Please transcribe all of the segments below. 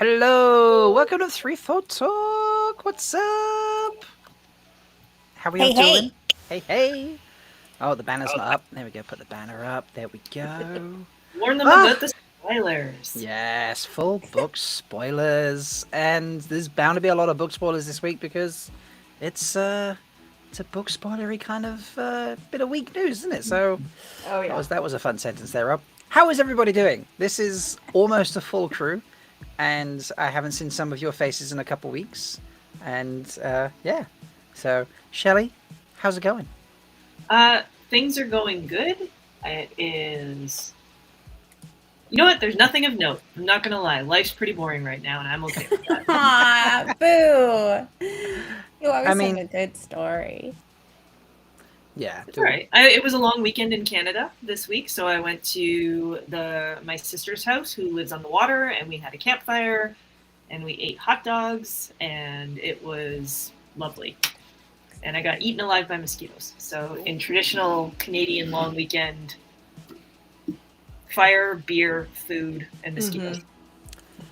Hello, welcome to Three Thought Talk. What's up? How are you doing? Hey. Oh, the banner's not up. There we go. Put the banner up. There we go. Warn them about the spoilers. Yes, full book spoilers, and there's bound to be a lot of book spoilers this week because it's a book spoilery kind of bit of weak news, isn't it? So, that was a fun sentence there, Rob. How is everybody doing? This is almost a full crew. And I haven't seen some of your faces in a couple weeks. And, yeah. So, Shelly, how's it going? Things are going good. It is... You know what? There's nothing of note. I'm not going to lie. Life's pretty boring right now, and I'm okay with that. Aw, boo. You always have a good story. Yeah. It's all right. It was a long weekend in Canada this week, so I went to my sister's house, who lives on the water, and we had a campfire, and we ate hot dogs, and it was lovely. And I got eaten alive by mosquitoes. So in traditional Canadian long weekend, fire, beer, food, and mosquitoes.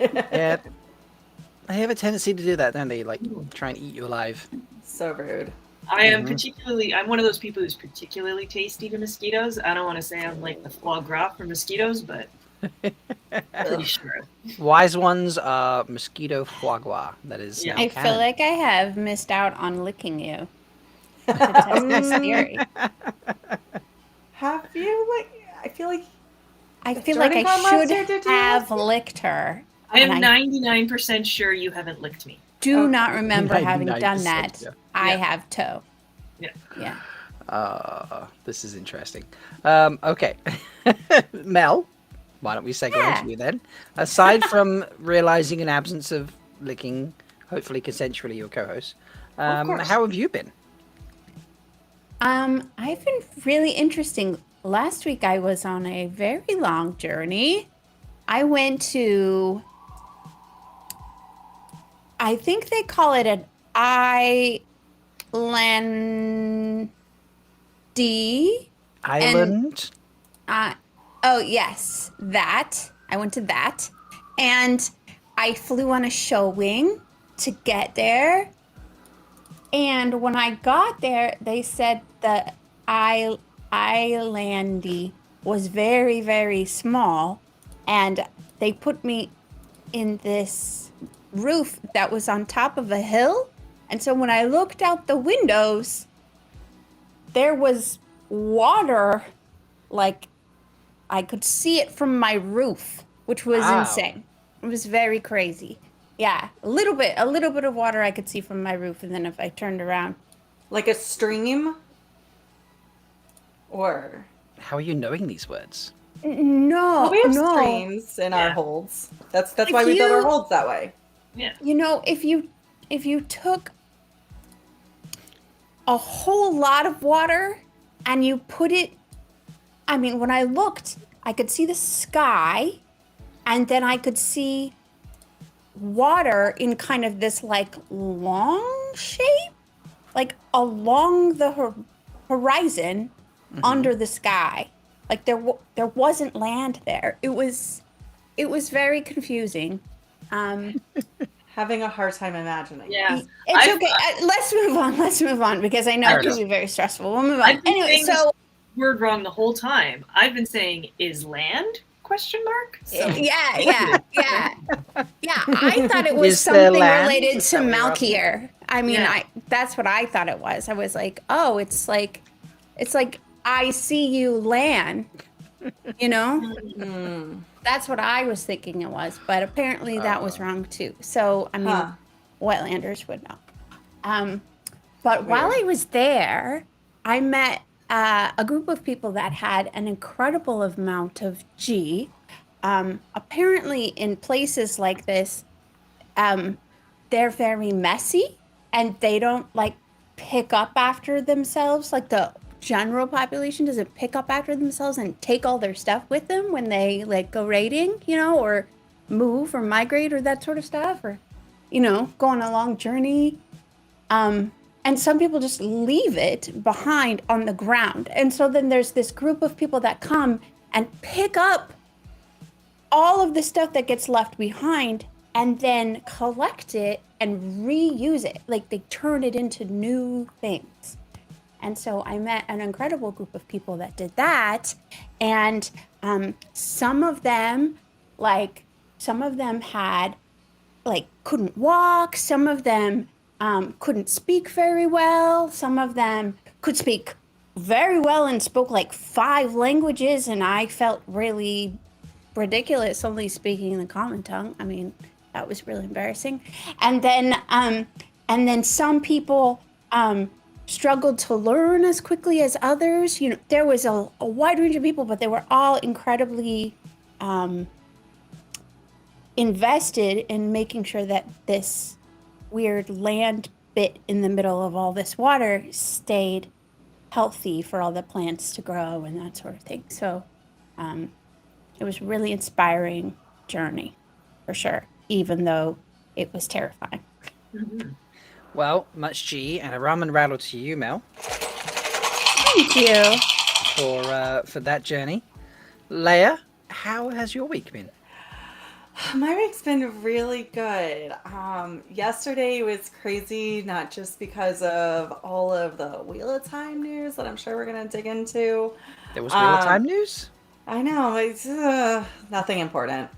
Yeah. They have a tendency to do that, don't they? Like, try and eat you alive. So rude. I'm one of those people who's particularly tasty to mosquitoes. I don't want to say I'm like the foie gras for mosquitoes, but pretty sure. Wise ones are mosquito foie gras. That is. Yeah. now I canon. feel like I have missed out on licking you. That's scary. Have you, I feel like I feel like Jordan I Con last year, should did you have last year? licked her. I am And 99% sure you haven't licked me. Do Okay. not remember having done 99%, that. yeah. I Yeah. have toe. Yeah. Yeah. This is interesting. Okay. Mel, why don't we segue Yeah. into you then? Aside from realizing an absence of licking, hopefully consensually, your co-host, course. how have you been? I've been really interesting. Last week I was on a very long journey. I went to, I think they call it an island. Island? Oh yes, that. I went to that. And I flew on a show wing to get there. And when I got there, they said the islandy was very, very small. And they put me in this roof that was on top of a hill. And so when I looked out the windows, there was water, like I could see it from my roof, which was Wow. insane. It was very crazy. Yeah, a little bit of water I could see from my roof, and then if I turned around, like a stream? Or How are you knowing these words? no, well, we have no. streams in our Yeah. holds. That's If why we build our you- holds that way. Yeah. You know, if you took a whole lot of water and you put it, I mean, when I looked, I could see the sky, and then I could see water in kind of this like long shape, like along the horizon under the sky. Like there wasn't land there. It was very confusing. Having a hard time imagining. Yeah. It's I've- okay. Let's move on because I know Fair it can enough. be very stressful. We'll move on. I've been Anyway, saying this so word wrong the whole time. I've been saying is land ? So, yeah. I thought it was Is there something land? related Is to that what you're asking? Malkier. I mean, Yeah. that's what I thought it was. I was like, oh, it's like I see you land. You know, Mm. that's what I was thinking it was, but apparently that was wrong too. So I mean, Huh. Wetlanders would know. But while Weird. I was there, I met a group of people that had an incredible amount of G. Apparently, in places like this, they're very messy and they don't like pick up after themselves. Like the general population doesn't pick up after themselves and take all their stuff with them when they like go raiding, you know, or move or migrate or that sort of stuff, or you know, go on a long journey. And some people just leave it behind on the ground. And so then there's this group of people that come and pick up all of the stuff that gets left behind and then collect it and reuse it. Like they turn it into new things. And so I met an incredible group of people that did that. And some of them had couldn't walk. Some of them couldn't speak very well. Some of them could speak very well and spoke like 5 languages. And I felt really ridiculous only speaking the common tongue. I mean, that was really embarrassing. And then some people struggled to learn as quickly as others. You know, there was a wide range of people, but they were all incredibly invested in making sure that this weird land bit in the middle of all this water stayed healthy for all the plants to grow and that sort of thing. So it was a really inspiring journey for sure, even though it was terrifying. Mhm. Well, much G and a ramen rattle to you, Mel, Thank you. for that journey. Leigh-A, how has your week been? My week's been really good. Yesterday was crazy, not just because of all of the Wheel of Time news that I'm sure we're going to dig into. There was Wheel of Time news? I know, it's nothing important.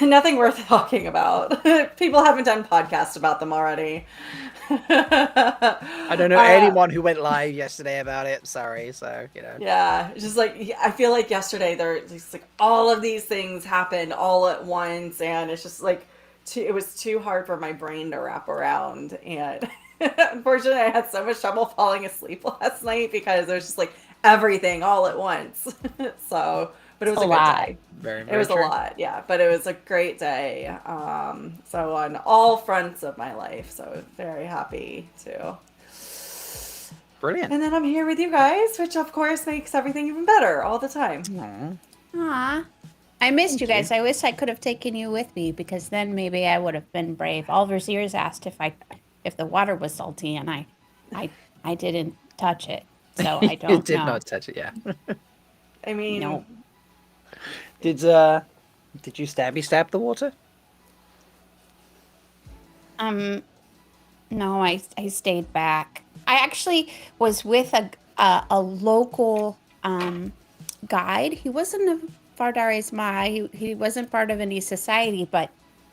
Nothing worth talking about. People haven't done podcasts about them already. I don't know anyone who went live yesterday about it. Sorry, so Yeah, it's just like I feel like yesterday there just like all of these things happened all at once, and it's just like it was too hard for my brain to wrap around. And unfortunately, I had so much trouble falling asleep last night because it was just like everything all at once. So, but it was a good day. Very, It very was true. a lot, yeah, but it was a great day. So on all fronts of my life, so very happy to. Brilliant. And then I'm here with you guys, which of course makes everything even better all the time. Aw. Aw. I missed Thank you guys. you. I wish I could have taken you with me because then maybe I would have been brave. Oliver's ears asked if the water was salty, and I didn't touch it, so I don't You did know. not touch it, yeah. I mean, No. Did you stab the water? No, I stayed back. I actually was with a local guide. He wasn't a Fardares Ma. He wasn't part of any society, but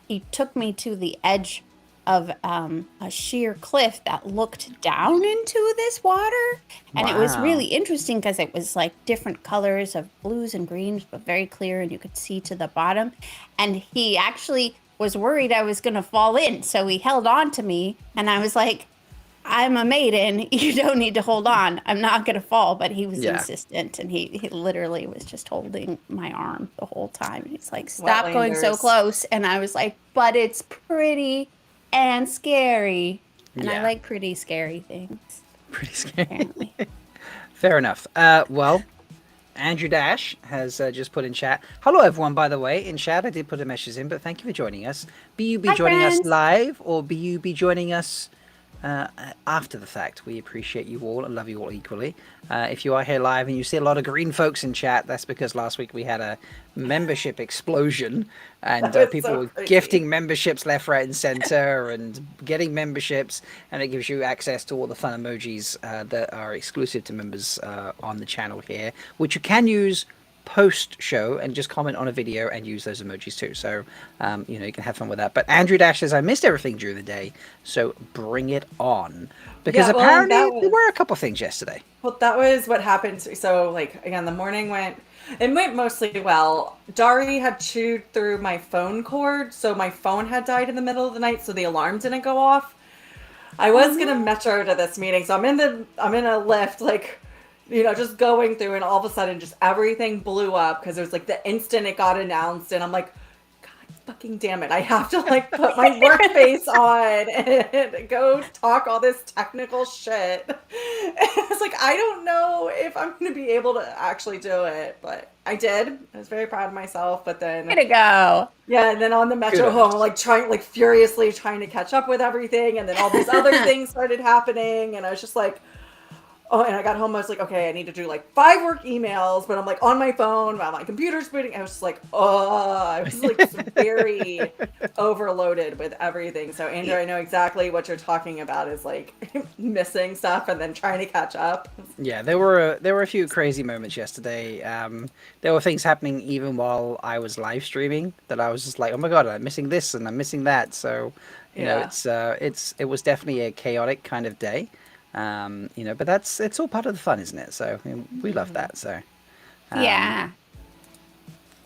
he took me to the edge of a sheer cliff that looked down into this water. And it was Wow. really interesting because it was like different colors of blues and greens, but very clear, and you could see to the bottom. And he actually was worried I was going to fall in. So he held on to me, and I was like, I'm a maiden. You don't need to hold on. I'm not going to fall. But he was Yeah. insistent, and he literally was just holding my arm the whole time. He's like, stop going so Wetlanders. close. And I was like, but it's pretty and scary. And I Yeah. like pretty scary things, Pretty scary. apparently. Fair enough. Well, Andrew Dash has just put in chat. Hello, everyone, by the way. In chat, I did put a message in, but thank you for joining us. Be you be Hi, joining us friends. live, or be you be joining us after the fact. We appreciate you all and love you all equally. If you are here live and you see a lot of green folks in chat, that's because last week we had a membership explosion, and That was people so were crazy. gifting memberships left, right, and center, and getting memberships, and it gives you access to all the fun emojis that are exclusive to members on the channel here, which you can use post-show and just comment on a video and use those emojis too. So you can have fun with that. But Andrew Dash says, I missed everything during the day, so bring it on, because Yeah, well, and apparently that was- there were a couple of things yesterday. Well, that was what happened. So, like, again, the morning it went mostly well. Dari had chewed through my phone cord, so my phone had died in the middle of the night, so the alarm didn't go off. I was gonna metro to this meeting, so I'm in a lift, like, just going through, and all of a sudden, just everything blew up because it was like the instant it got announced, and I'm like, God fucking damn it! I have to like put my work face on and go talk all this technical shit. And it's like I don't know if I'm gonna be able to actually do it, but I did. I was very proud of myself. But then Way to go. yeah, and then on the metro Kudos. home, like furiously trying to catch up with everything, and then all these other things started happening, and I was just like, oh, and I got home, I was like, okay, I need to do like 5 work emails, but I'm like on my phone while my computer's booting. I was just like, oh, I was like very overloaded with everything. So Andrew, I know exactly what you're talking about, is like missing stuff and then trying to catch up. Yeah, there were a few crazy moments yesterday. There were things happening even while I was live streaming that I was just like, oh my god, I'm missing this and I'm missing that. So Yeah. it was definitely a chaotic kind of day. But it's all part of the fun, isn't it? So we love that. So Yeah.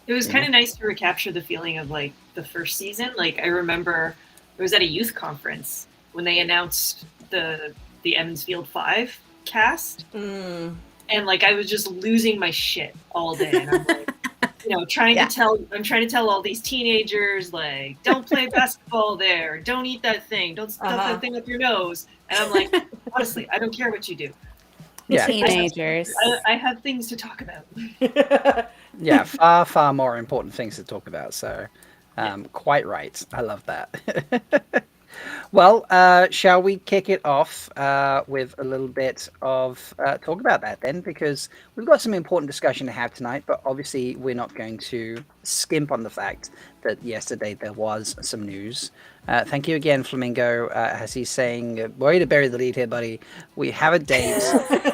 It was Yeah. kind of nice to recapture the feeling of like the first season. Like I remember it was at a youth conference when they announced the Emmonsfield 5 cast, Mm. and like I was just losing my shit all day. And I'm like, trying Yeah. to tell all these teenagers like, don't play basketball there, don't eat that thing, don't stuff Uh-huh. that thing up your nose. And I'm like, honestly, I don't care what you do. Yeah. Teenagers. I have things to talk about. Yeah, far more important things to talk about. So, quite right. I love that. Well, shall we kick it off with a little bit of talk about that then? Because we've got some important discussion to have tonight, but obviously we're not going to skimp on the fact that yesterday there was some news. Thank you again, Flamingo, as he's saying, way to bury the lead here, buddy. We have a date.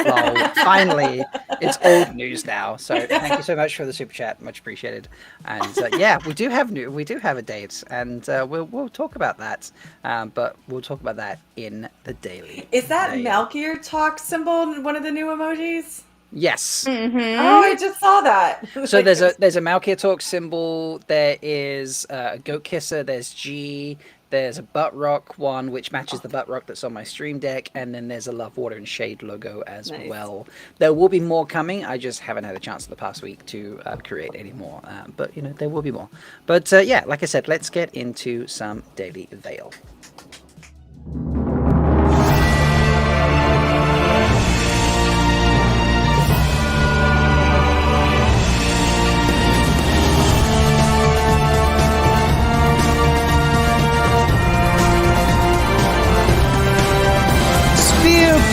Lol. Finally, it's old news now. So thank you so much for the super chat, much appreciated. And yeah, we do have a date, and we'll talk about that. But we'll talk about that in the daily. Is that Veil. Malkier talk symbol in one of the new emojis? Yes. Mhm. Oh, I just saw that. So there's a Malkier talk symbol. There is a goat kisser. There's G. There's a butt rock one, which matches the butt rock that's on my stream deck, and then there's a Love, Water, and Shade logo as Nice. well. There will be more coming. I just haven't had a chance in the past week to create any more, but you know there will be more. But yeah, like I said, let's get into some Daily Veil.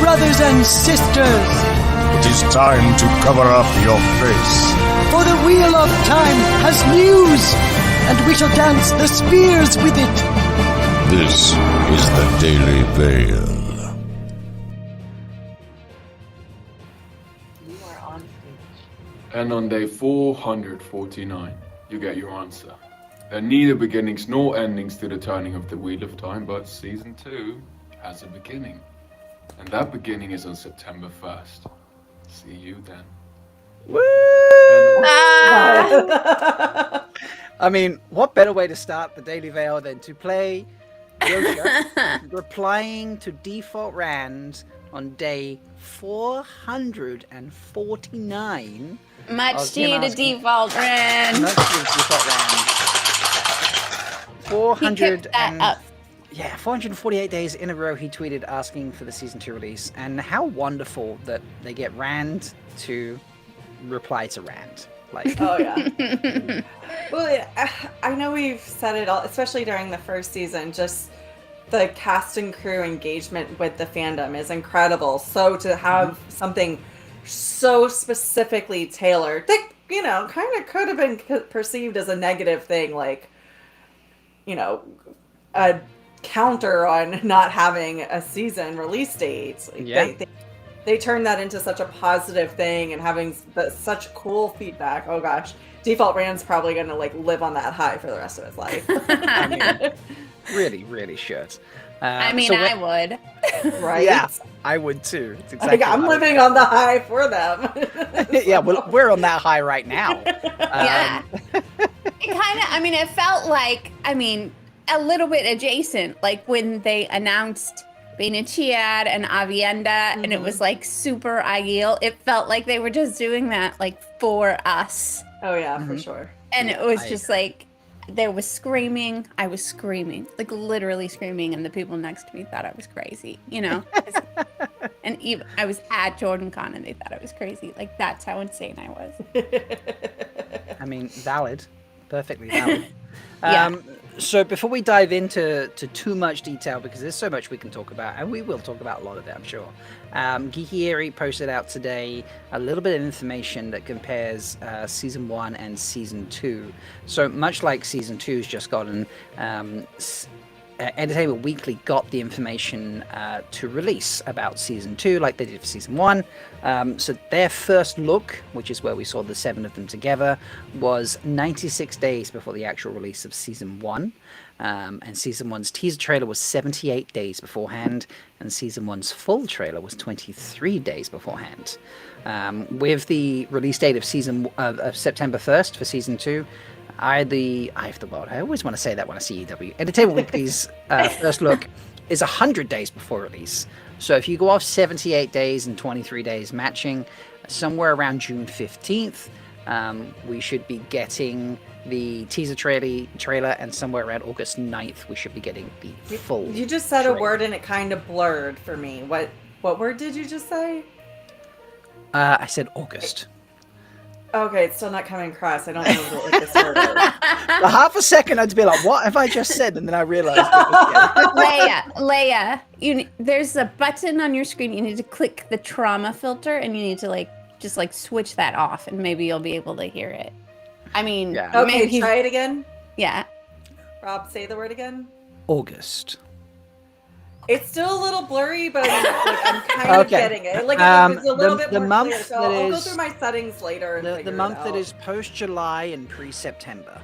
Brothers and sisters, It is time to cover up your face. for the wheel of time has news, and we shall dance the spears with it. This is the Daily Veil. You are on stage. And on day 449, you get your answer. There are neither beginnings nor endings to the turning of the Wheel of Time, but Season 2 has a beginning. And that beginning is on September 1st. See you then. Woo! Ah. I mean, what better way to start the Daily Veil than to play Yosha replying to Default Rand on day 449. Much Of to him you to asking- default, Ren. Not to Default Rand. He 400 kept that up. Yeah, 448 days in a row he tweeted asking for the Season 2 release. And how wonderful that they get Rand to reply to Rand. Like, Oh yeah. Well, I know we've said it all, especially during the first season. Just the cast and crew engagement with the fandom is incredible. So to have something so specifically tailored that kind of could have been perceived as a negative thing, like a counter on not having a season release date. Like, Yeah. they turned that into such a positive thing, and having such cool feedback. Oh gosh, Default Rand's probably gonna live on that high for the rest of his life. I mean, really, really should. I mean, so I would. Right? Yeah, I would too. It's exactly I'm what I would living do. on the high for them. Yeah, we're on that high right now. Yeah. It kind of, it felt like, a little bit adjacent, like when they announced Bain&Chiad and Avienda, and it was like super ideal. It felt like they were just doing that for us. Oh yeah, for Mhm. sure. And Yeah, it was I just agree. like, there was screaming. I was screaming, like literally screaming, and the people next to me thought I was crazy, And even I was at JordanCon, and they thought I was crazy. Like, that's how insane I was. I mean, valid, perfectly valid. Yeah. So before we dive into too much detail, because there's so much we can talk about, and we will talk about a lot of it, I'm sure. Geeky posted out today a little bit of information that compares Season 1 and Season 2. So much like Season 2's just gotten, Entertainment Weekly got the information to release about Season 2 like they did for Season 1. So their first look, which is where we saw the 7 of them together, was 96 days before the actual release of Season 1. And Season 1's teaser trailer was 78 days beforehand, and Season 1's full trailer was 23 days beforehand. With the release date of September 1st for Season 2, I have the world. I always want to say that when I see EW. Entertainment Weekly's first look is 100 days before release. So if you go off 78 days and 23 days matching, somewhere around June 15th, we should be getting the teaser trailer, and somewhere around August 9th, we should be getting the full You just said trailer. a word and it kind of blurred for me. What word did you just say? I said August. Okay, it's still not coming across. I don't know what like this word is. For half a second, I'd be like, "What have I just said?" And then I realized. It was, Leigh-A, there's a button on your screen. You need to click the trauma filter, and you need to just switch that off, and maybe you'll be able to hear it. I mean, Yeah. Okay, maybe, try it again. yeah. Rob, say the word again. August. It's still a little blurry, but I'm kind of Okay. getting it. Like it's a little bit the more month clear. So that I'll go is- through my settings later and The figure month it that out. is post July and pre September.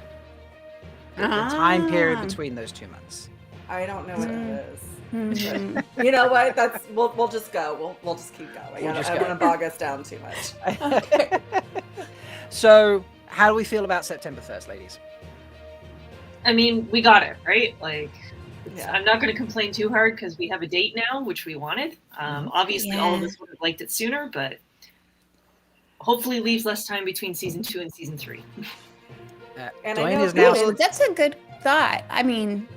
The time period between those 2 months. I don't know what it is. Mhm. You know what? We'll just go. We'll just keep going. We'll just I go. don't want to bog us down too much. So, how do we feel about September 1st, ladies? I mean, we got it, right? Like, Yeah. I'm not going to complain too hard because we have a date now, which we wanted. Obviously, all of Yeah. us would have liked it sooner, but hopefully leaves less time between season 2 and season 3. And I Dwayne know is now. Peter- Ooh, that's a good thought. I mean,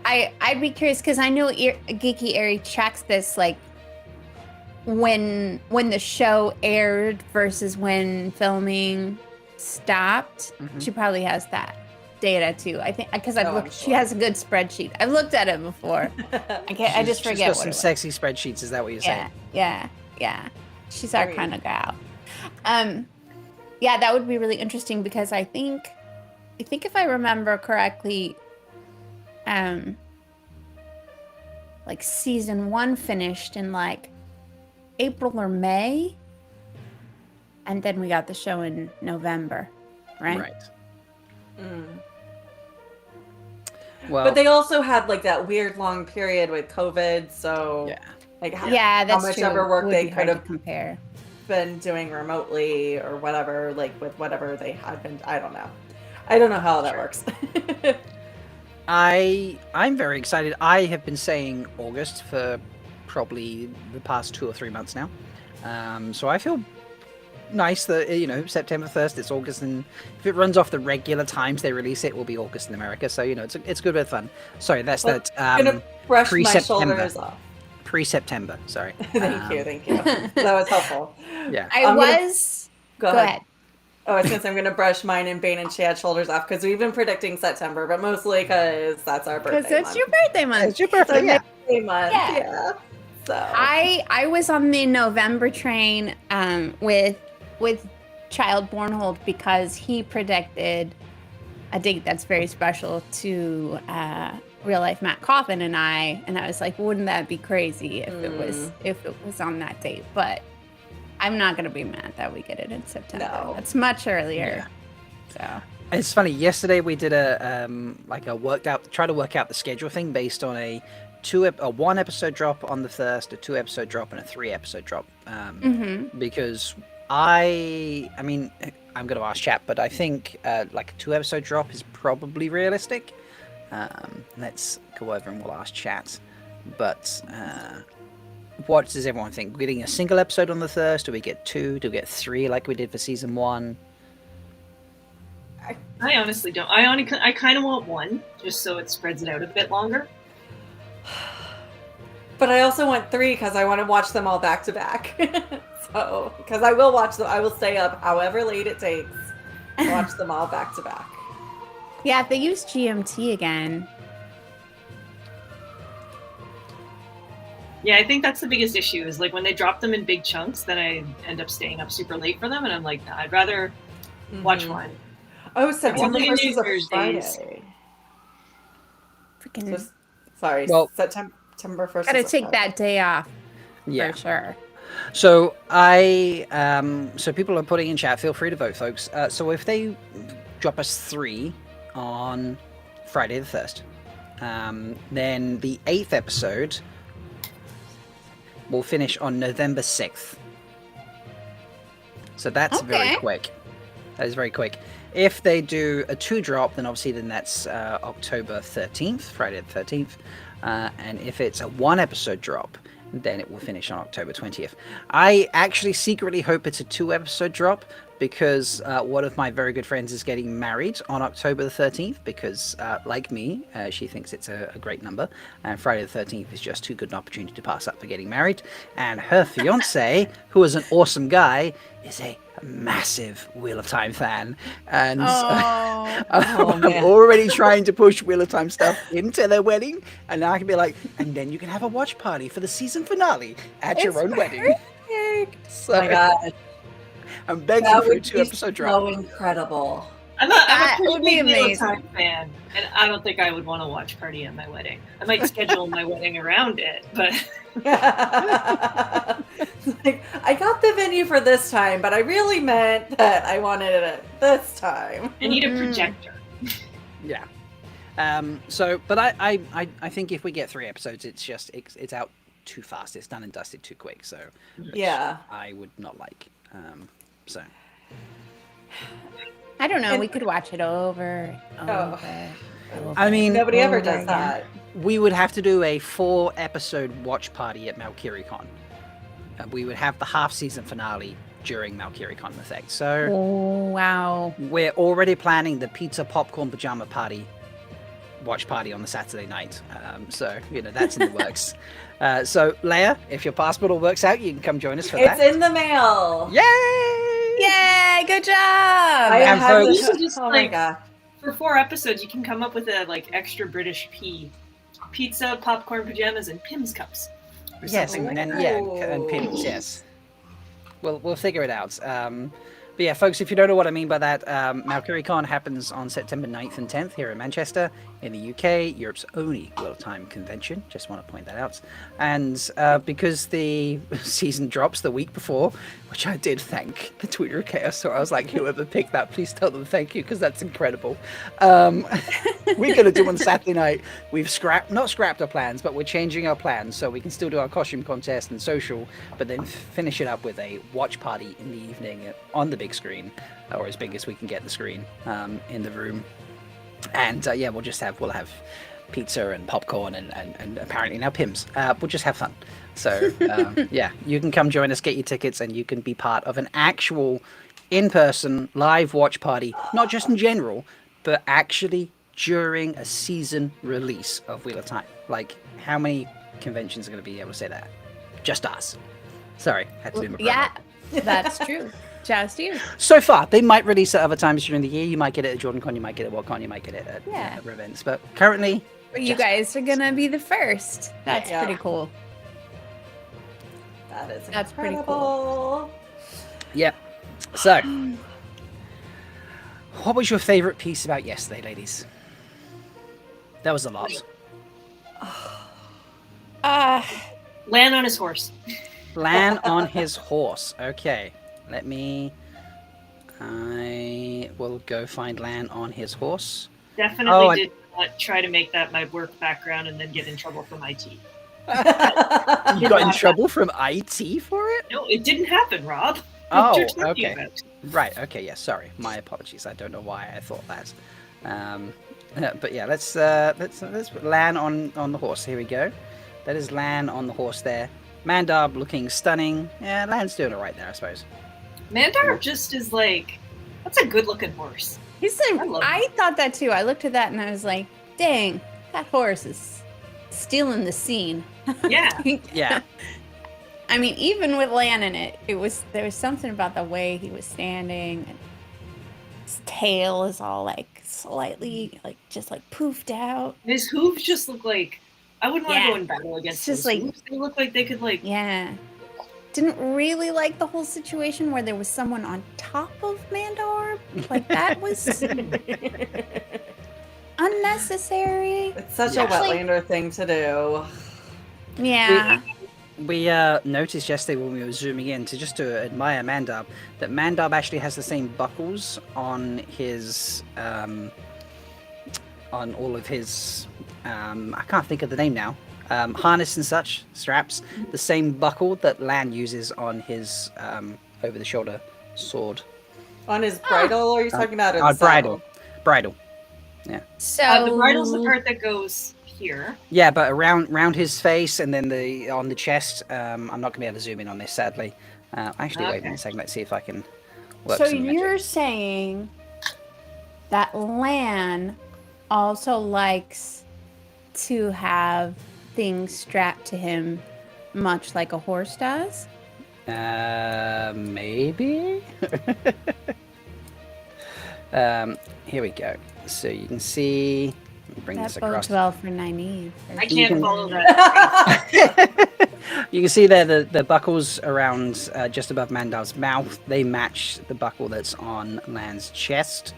I'd be curious because I know Geeky Airy tracks this when the show aired versus when filming stopped. Mhm. She probably has that data too. I think because I've Oh, I'm looked. She sure. has a good spreadsheet. I've looked at it before. I just She's forget got what some it was. sexy spreadsheets. Is that what you're saying? Yeah. She's our Great. kind of gal. Yeah, that would be really interesting because I think if I remember correctly, season 1 finished in April or May, and then we got the show in November, right? Mm. Well, But they also had that weird long period with COVID, so yeah. Yeah, that's much true. ever work Would they be hard could to have compare. been doing remotely or whatever, with whatever they had been. I don't know how that works. I'm very excited. I have been saying August for probably the past 2 or 3 months now. So I feel nice that September 1st it's August, and if it runs off the regular times they release it, will be August in America. So it's a good bit of fun. Sorry, that's Well, that. I'm gonna brush my pre-September. shoulders off. Pre-September. Sorry. Thank you. That was helpful. Yeah. I I'm gonna- was. Go Go ahead. ahead. Oh, I was gonna say I'm gonna brush mine and Bain&Chiad shoulders off because we've been predicting September, but mostly because that's our birthday. Because it's month. your birthday month. It's your birthday. Yeah. Birthday month. Yeah. Yeah. So I was on the November train with Child Bornhold because he predicted a date that's very special to real life Matt Coffin and I was like, wouldn't that be crazy if it was on that date? But I'm not gonna be mad that we get it in September. No. That's much earlier. So It's funny. Yesterday we did try to work out the schedule thing based on a 1 episode drop on the 1st, a 2 episode drop, and a 3 episode drop. Because I mean, I'm going to ask chat, but I think a 2 episode drop is probably realistic. Let's go over and we'll ask chat. But what does everyone think? We're getting a single episode on the 1st? Do we get 2? Do we get 3 like we did for season 1? I honestly don't. I kind of want 1 just so it spreads it out a bit longer. but I also want 3 because I want to watch them all back to back. So because I will watch them, I will stay up however late it takes to watch them all back to back. yeah, if they use GMT again. Yeah, I think that's the biggest issue is when they drop them in big chunks, then I end up staying up super late for them, and I'm like, nah, I'd rather watch Mhm. 1. Oh, September Only 1st is a New Year's Friday. days. Freaking So- sorry, Well- September 1st. gotta is a take Friday. that day off Yeah. for sure. So so people are putting in chat. Feel free to vote, folks. So if they drop us 3 on Friday the 1st, then the 8th episode will finish on November 6th. So that's very Okay. quick. That is very quick. If they do a 2 drop, then obviously that's October 13th, Friday the 13th. And if it's a 1 episode drop, then it will finish on October 20th. I actually secretly hope it's a 2 episode drop because one of my very good friends is getting married on October the 13th because, like me, she thinks it's a great number. And Friday the 13th is just too good an opportunity to pass up for getting married. And her fiance, who is an awesome guy, is a massive Wheel of Time fan. And I'm man. already trying to push Wheel of Time stuff into their wedding. And now I can be like, and then you can have a watch party for the season finale at your own wedding. So, Oh my God. I'm begging That for a would be 2-episode drop. so incredible. I'm That a pretty would be big Wheel of amazing. Time fan, and I don't think I would want to watch party at my wedding. I might schedule my wedding around it, but Like, I got the venue for this time, but I really meant that I wanted it this time. I need a projector. Yeah. But I think if we get 3 episodes, it's out too fast. It's done and dusted too quick. So which Yeah. I would not like. So I don't know. And- We could watch it over. Oh. I mean, Nobody ever over does again. that. we would have to do a 4-episode watch party at Malkier. We would have the half-season finale during Malkier effect. So Oh, wow. we're already planning the pizza popcorn pajama party watch party on the Saturday night. So that's in the works. So Leigh-A, if your passport all works out, you can come join us for It's that. in the mail. Yay! Yay! Good job. I And had folks- to, Just oh my like- God. For 4 episodes, you can come up with a extra British pizza, popcorn, pajamas, and Pim's cups. or Yes, something and like then and pins. Yes, we'll figure it out. But yeah, folks, if you don't know what I mean by that, Malkier happens on September 9th and 10th here in Manchester, in the UK, Europe's only Wheel of Time convention. Just want to point that out. And because the season drops the week before, which I did thank the Twitter Chaos, so I was like, whoever picked that, please tell them thank you, because that's incredible. We're going to do on Saturday night. We've not scrapped our plans, but we're changing our plans so we can still do our costume contest and social, but then finish it up with a watch party in the evening on the big screen, or as big as we can get the screen in the room. And we'll have pizza and popcorn and apparently now Pims. We'll just have fun. So you can come join us, get your tickets, and you can be part of an actual in-person live watch party, not just in general, but actually during a season release of Wheel of Time. Like, how many conventions are going to be able to say that? Just us. Sorry, had to do my promo. Yeah, that's true. Just you. So far, they might release it other times during the year. You might get it at JordanCon, you might get it at WhatCon, you might get it at other events. But currently, You just guys are gonna be the first. That's Yeah. pretty cool. That is That's pretty incredible. yeah. So, what was your favorite piece about yesterday, ladies? That was a lot. Lan on his horse. Lan on his horse. Okay, I will go find Lan on his horse. Definitely did not try to make that my work background and then get in trouble from IT. You got in trouble from IT for it? No, it didn't happen, Rob. Oh, What you're talking okay. about. Right, okay, yeah, sorry. My apologies. I don't know why I thought that. But yeah, let's put Lan on the horse. Here we go. That is Lan on the horse there. Mandab looking stunning. Yeah, Lan's doing alright there, I suppose. Mandar just is that's a good looking horse. I thought that too. I looked at that and I was like, dang, that horse is stealing the scene. Yeah. Yeah. I mean, even with Lan in it, there was something about the way he was standing, and his tail is all slightly just poofed out. His hooves just look like I wouldn't want to Yeah. go in battle against It's just those hooves. They look like they could Yeah. Didn't really like the whole situation where there was someone on top of Mandar. That was unnecessary. It's such Yeah. a Wetlander thing to do. Yeah. We noticed yesterday when we were zooming in to admire Mandab that Mandab actually has the same buckles on his on all of his I can't think of the name now, harness and such straps, the same buckle that Lan uses on his over the shoulder sword. On his bridle, or are you talking about it? Bridle. Yeah. So the bridle's the part that goes here. Yeah, but around his face and then on the chest. I'm not gonna be able to zoom in on this, sadly. Actually, wait Okay. one second. Let's see if I can works So in magic. you're saying that Lan also likes to have things strapped to him, much like a horse does? Maybe. Here we go. So you can see. Let me bring That this across. bodes well for Nynaeve. I can't follow that. You can see there the buckles around just above Mandal's mouth. They match the buckle that's on Lan's chest,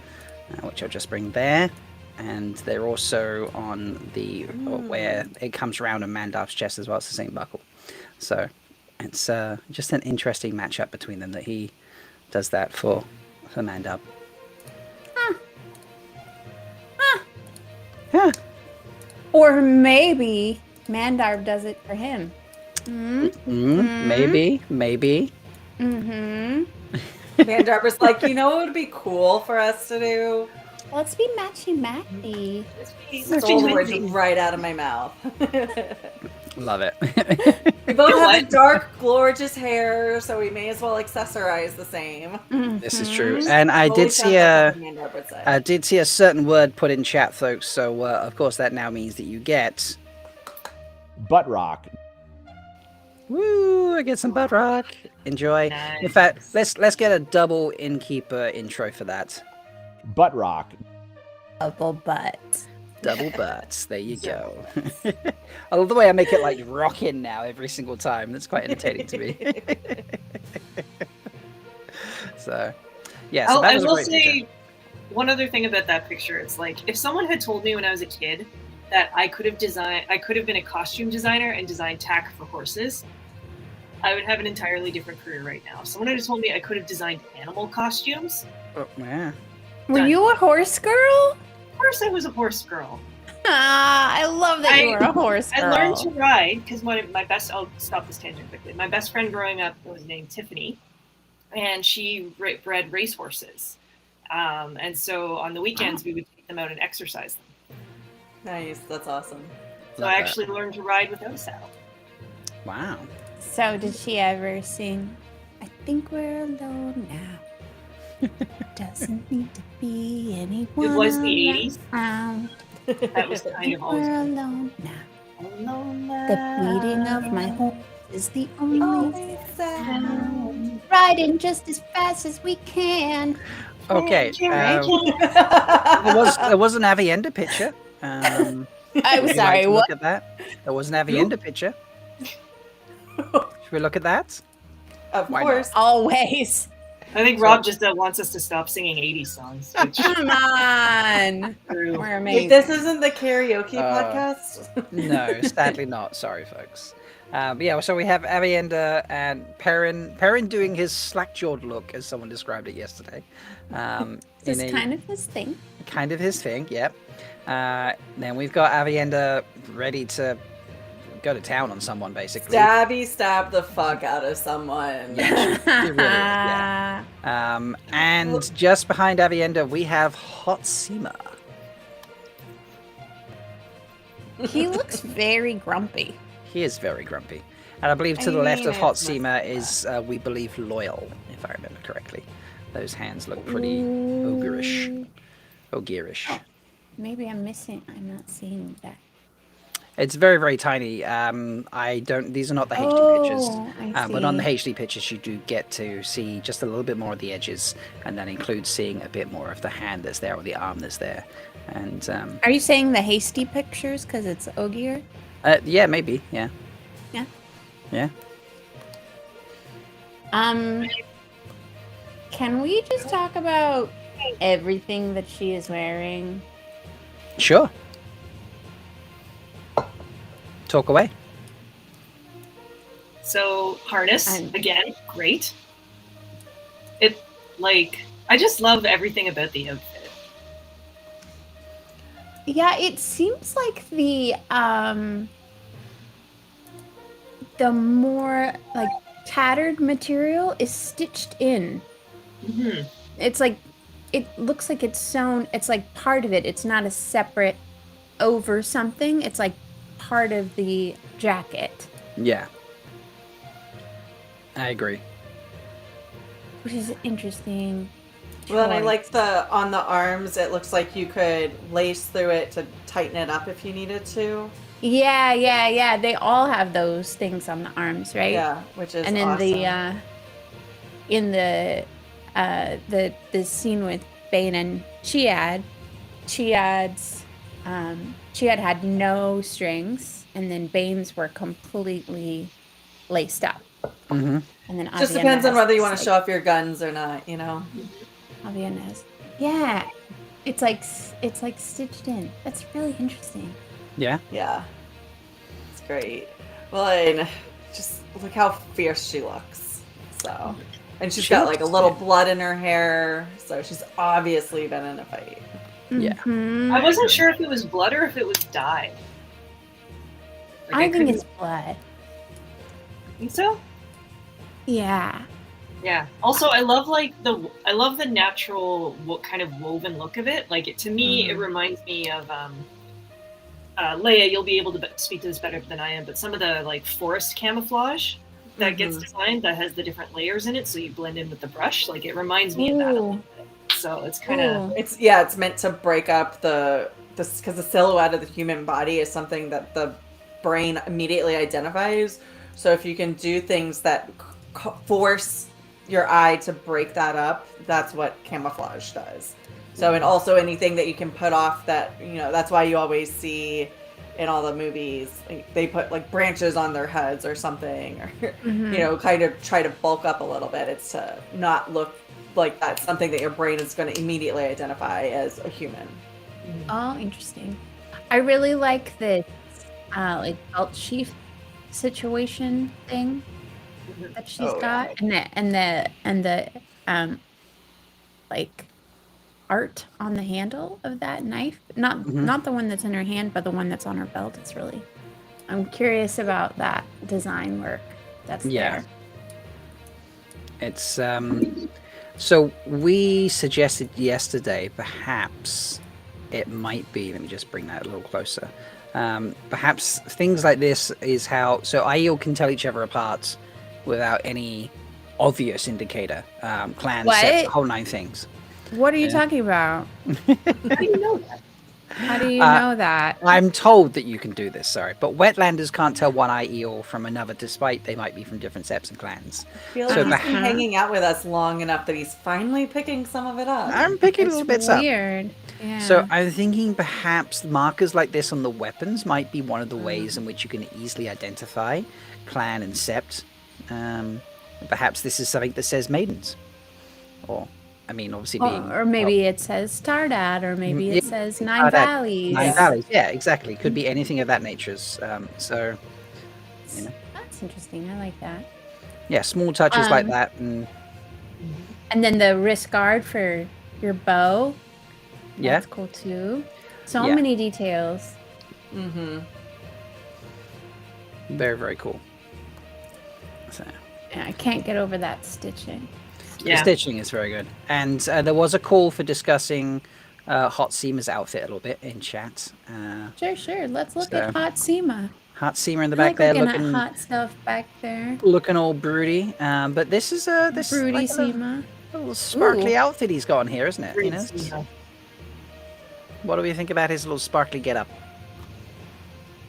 which I'll just bring there. And they're also on the where it comes around on Mandal's chest as well. It's the same buckle. So it's just an interesting matchup between them that he does that for Mandal. Yeah. Or maybe Mandar does it for him. Maybe. Mm-hmm. Mandar was like, you know what would be cool for us to do? Let's be matchy-matchy. Stole the words right out of my mouth. Love it. We both You know have what? the dark, gorgeous hair, so we may as well accessorize the same. This is true. And I Totally did see sounds like a something Mandar would say. I did see a certain word put in chat, folks. So of course that now means that you get. Butt rock. Woo! I get some butt rock. Enjoy. Nice. In fact, let's get a double innkeeper intro for that. Butt rock. Double butt. Double butts. There you go. I love the way I make it like rocking now every single time. That's quite entertaining to me. So, yeah. So that I was a will great say picture. one other thing about that picture. It's like if someone had told me when I was a kid that I could have been a costume designer and designed tack for horses, I would have an entirely different career right now. If someone had told me I could have designed animal costumes, Oh, yeah. Were Done. you a horse girl? of course I was a horse girl. Ah, I love that you were a horse girl. I learned to ride because I'll stop this tangent quickly. My best friend growing up was named Tiffany, and she bred racehorses. And so on the weekends, we would take them out and exercise them. Nice, that's awesome. So Love I that. actually learned to ride without a saddle. Wow. So did she ever sing, I think we're alone now? Doesn't need to be anyone It was the 80s. around. That was kind of always. We're alone now. Alone The beating of my heart is the only Only sound. sound. Riding just as fast as we can. Okay. There was an Avienda picture. I'm Would you like sorry, to what? Look at that. There was an Avienda picture. Should we look at that? Of Why course. Always. I think Rob just wants us to stop singing 80s songs. Which Come on. true. We're If amazing. this isn't the karaoke Uh, podcast, No, sadly not. Sorry, folks. But yeah, so we have Avienda and Perrin doing his slack-jawed look, as someone described it yesterday. This in is a- kind of his thing. kind of his thing, yep. Then we've got Avienda ready to go to town on someone, basically. stab the fuck out of someone. Yeah, she really is, yeah. And just behind Avienda, we have Hot Seema. He looks very grumpy. He is very grumpy. And I believe to I the left mean, of Hot it's Seema is, we believe, Loyal, if I remember correctly. Those hands look pretty ogreish. Ogreish. Maybe I'm not seeing that. It's very, very tiny. These are not the HD pictures. I But on the see. HD pictures, you do get to see just a little bit more of the edges, and that includes seeing a bit more of the hand that's there or the arm that's there. And Are you saying the hasty pictures because it's Ogier? yeah, maybe, yeah, Yeah. yeah. Can we just talk about everything that she is wearing? Sure. Talk away. So harness I'm- again, great. I just love everything about the outfit. Yeah, it seems like the more like tattered material is stitched in. Mm-hmm. It's like it looks like it's sewn. It's like part of it. It's not a separate over something. It's like part of the jacket. Yeah. I agree. which is interesting. Well, and I choice. like on the arms, it looks like you could lace through it to tighten it up if you needed to. Yeah. They all have those things on the arms, right? Yeah, which is And in awesome. the scene with Bain and Chiad, Chiad had no strings, and then Bain's were completely laced up. Mm-hmm. And then Just Aviendha depends on has whether you this, want to show off your guns or not, you know? Aviendha has, yeah, it's like stitched in. That's really interesting. Yeah. Yeah. It's great. Well, and just look how fierce she looks. So, and she's She got like a looks- little blood in her hair, so she's obviously been in a fight. Yeah. Mhm. I wasn't sure if it was blood or if it was dye. I think couldn't it's blood. think so. Yeah. Yeah. Also, I love the natural kind of woven look of it. Like to me, it reminds me of Leigh-A. You'll be able to speak to this better than I am, but some of the like forest camouflage that gets designed that has the different layers in it, so you blend in with the brush. Like it reminds me of that. A little bit. So it's kind of It's meant to break up because the silhouette of the human body is something that the brain immediately identifies. So if you can do things that force your eye to break that up, that's what camouflage does. So, and also anything that you can put off that, that's why you always see in all the movies, like, they put like branches on their heads or something, or, kind of try to bulk up a little bit. It's to not look like that's something that your brain is going to immediately identify as a human. Oh, interesting. I really like this like belt sheath situation thing that she's got, and the like art on the handle of that knife. Not the one that's in her hand, but the one that's on her belt. It's really. I'm curious about that design work. That's there. It's So we suggested yesterday, perhaps it might be. Let me just bring that a little closer. Perhaps things like this is how. So Aiel can tell each other apart without any obvious indicator. Clans, What? whole nine things. What are you talking about? How do you know that? How do you know that? I'm told that you can do this, sorry. But Wetlanders can't tell one Aiel from another, despite they might be from different seps and clans. I feel like So he's perhaps- been hanging out with us long enough that he's finally picking some of it up. I'm picking It's little bits up. weird. Yeah. So I'm thinking perhaps markers like this on the weapons might be one of the ways in which you can easily identify clan and sept. Perhaps this is something that says maidens. Or, I mean, obviously being... or maybe it says Tardad, or maybe it says Nine Tardad, Valleys. Nine Valleys, yeah, exactly. Could be anything of that nature. So, you know. That's interesting. I like that. Yeah, small touches like that. And then the wrist guard for your bow. yeah, That's cool too. So Yeah. many details. very, very cool. So, Yeah, I can't get over that stitching. the stitching is very good. And there was a call for discussing Hot Seema's outfit a little bit in chat. Sure. Let's look So, at Hot Seema. Hot Seema in the I back like there looking looking at hot stuff back there. looking all broody. But this is Broody like a Seema. little sparkly Ooh. outfit he's got on here, isn't it? You know? What do we think about his little sparkly getup?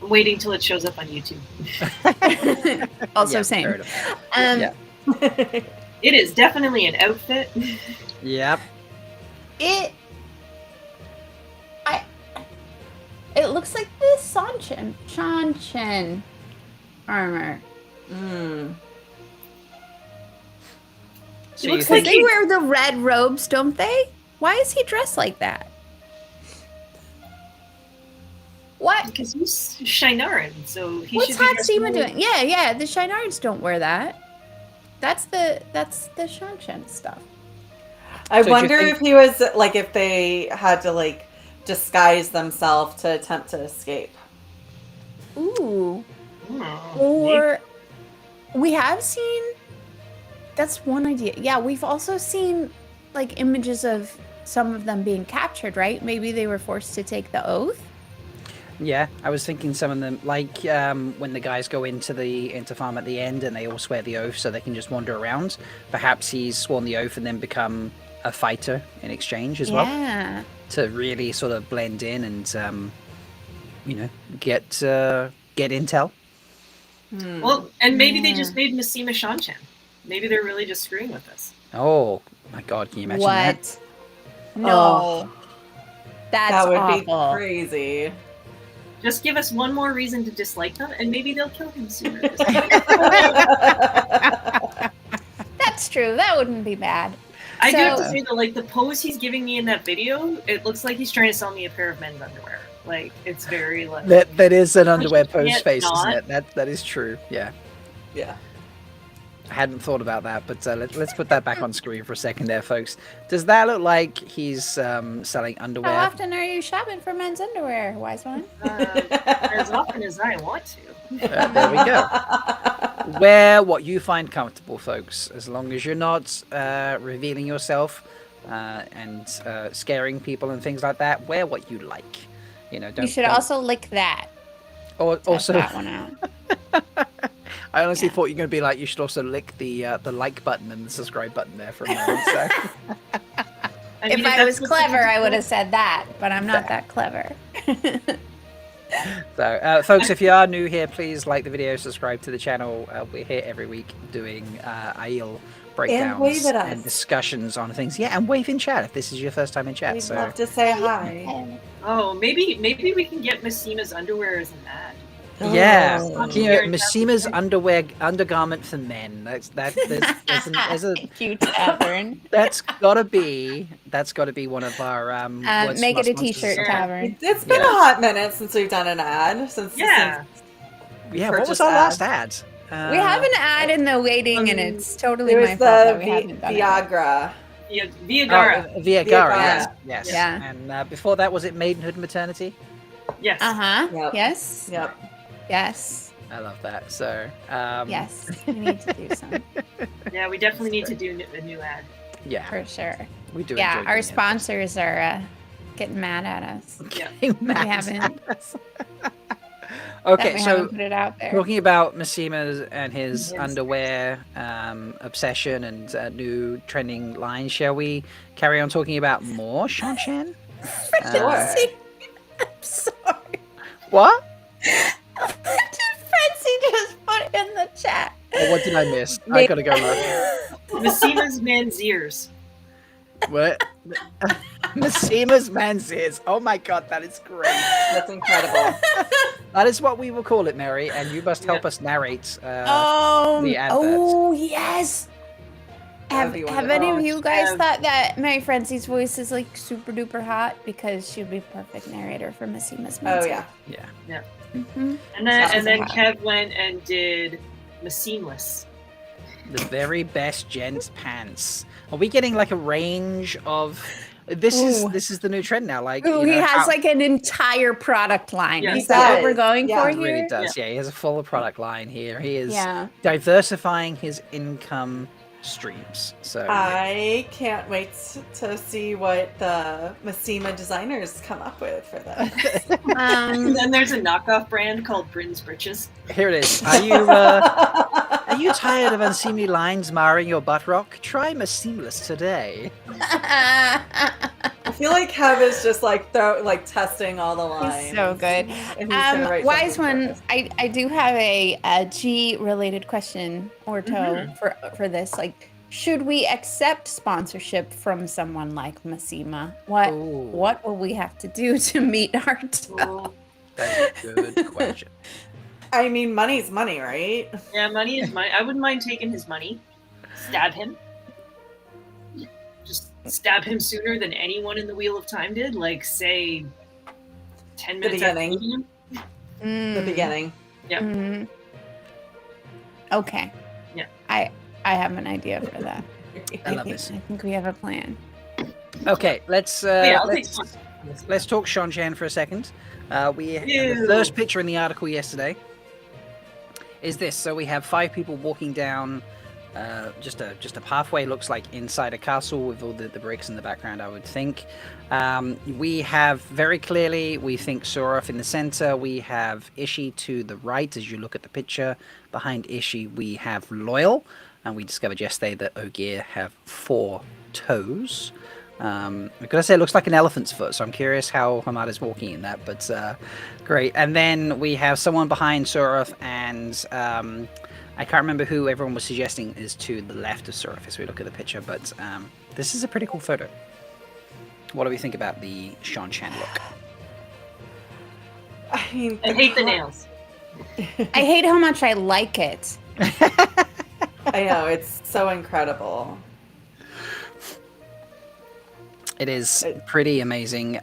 I'm waiting till it shows up on YouTube. Also Yeah, same. fair enough. Yeah. It is definitely an outfit. Yep. It looks like the Shanshan armor. So It you looks think like They wear the red robes, don't they? Why is he dressed like that? What? Because he's Shinaran, so he What's should be Hot dressed Seema more- doing? Yeah. The Shinards don't wear that. That's the Shanshan stuff. I So do you wonder think- if he was like, if they had to like disguise themselves to attempt to escape. Ooh. Hmm. Or we have seen. That's one idea. Yeah, we've also seen like images of some of them being captured, right? Maybe they were forced to take the oath. Yeah, I was thinking some of them, like when the guys go into farm at the end and they all swear the oath so they can just wander around. Perhaps he's sworn the oath and then become a fighter in exchange as well to really sort of blend in and get intel. Well, and maybe they just made Massima Shanchan. Maybe they're really just screwing with us. Oh my God! Can you imagine that? What? No, that's that would awful. be crazy. Just give us one more reason to dislike them, and maybe they'll kill him sooner. That's true. That wouldn't be bad. I do have to say, though, like, the pose he's giving me in that video, it looks like he's trying to sell me a pair of men's underwear. Like, it's very, like... That is an underwear pose can't face, not. isn't it? That is true, yeah. Yeah. I hadn't thought about that, but let's put that back on screen for a second there, folks. Does that look like he's selling underwear? How often are you shopping for men's underwear, Wise One? As often as I want to. There we go. Wear what you find comfortable, folks. As long as you're not revealing yourself and scaring people and things like that, wear what you like. Don't. You should also lick that. Or also that one out. I honestly thought you were going to be like, you should also lick the like button and the subscribe button there for a moment. So. If I was clever, I would have said that, but I'm not that clever. So, folks, if you are new here, please like the video, subscribe to the channel. We're here every week doing Aiel breakdowns and discussions on things. Yeah, and wave in chat if this is your first time in chat. We'd love to say hi. Oh, maybe we can get Massima's underwear as an ad. Yeah, Massima's undergarment for men. There's a cute tavern. That's gotta be one of our make it a t-shirt tavern. It's been a hot minute since we've done an ad. Since what was our last ad? We have an ad in the waiting, and it's totally my fault that we haven't done Viagra. Viagra. Viagra. Yes. Yeah. And before that, was it Maidenhood Maternity? Yes. Yep. Yes. Yep. Yes. I love that. So. Yes, we need to do some. Yeah, we definitely need to do a new ad. Yeah. For sure. We do. Yeah, our sponsors are getting mad at us. Yeah. We haven't. Okay, we so haven't put it out there. Talking about Massima and his underwear obsession and new trending lines, shall we carry on talking about more Shanchan? I'm sorry. What? Frenzy just put in the chat. Oh, what did I miss? I gotta go look. Massima's man's ears. What? Massima's man's ears. Oh my god, that is great. That's incredible. That is what we will call it, Mary, and you must help us narrate the advert. Oh, yes. Have any of you guys thought that Mary Francie's voice is like super duper hot because she'd be a perfect narrator for Massima's man's ears? Yeah. Mm-hmm. And then Kev went and did Masseamless. The very best gents pants. Are we getting like a range of? This is the new trend now. Like he has like an entire product line. Yes, is that what we're going for He here? really does. Yeah, he has a full product line here. He is Yeah. diversifying his income streams. So I can't wait to see what the Massima designers come up with for this. And then there's a knockoff brand called Bryn's Britches. here it is. Are you tired of unseemly lines marring your butt rock? Try Masseamless today. I feel like Kev is just like testing all the lines. He's so good. And he's gonna write Wise something One, for us. I do have a G related question or two for this. Like, should we accept sponsorship from someone like Massima? What will we have to do to meet our toe? That's a good question. I mean, money's money, right? Yeah, money is money. I wouldn't mind taking his money. Stab him. Just stab him sooner than anyone in the Wheel of Time did. Like, say, 10 minutes after beginning. meeting him. The beginning. Yeah. Mm. Okay. Yeah. I have an idea for that. I love this. I think we have a plan. Okay, let's I'll take let's talk Shanchan for a second. The Ew. first picture in the article yesterday is this. So we have 5 people walking down just a pathway, looks like inside a castle with all the bricks in the background, I would think. We have very clearly, we think Soroth in the center. We have Ishi to the right as you look at the picture. Behind Ishi we have Loyal, and we discovered yesterday that Ogier have 4 toes. I've got to say, it looks like an elephant's foot, so I'm curious how Hamada's walking in that, but great. And then we have someone behind Soroth, and I can't remember who everyone was suggesting is to the left of Soroth as we look at the picture, but this is a pretty cool photo. What do we think about the Shan-Chan look? I mean, I hate the nails. I hate how much I like it. I know, it's so incredible. It is pretty amazing.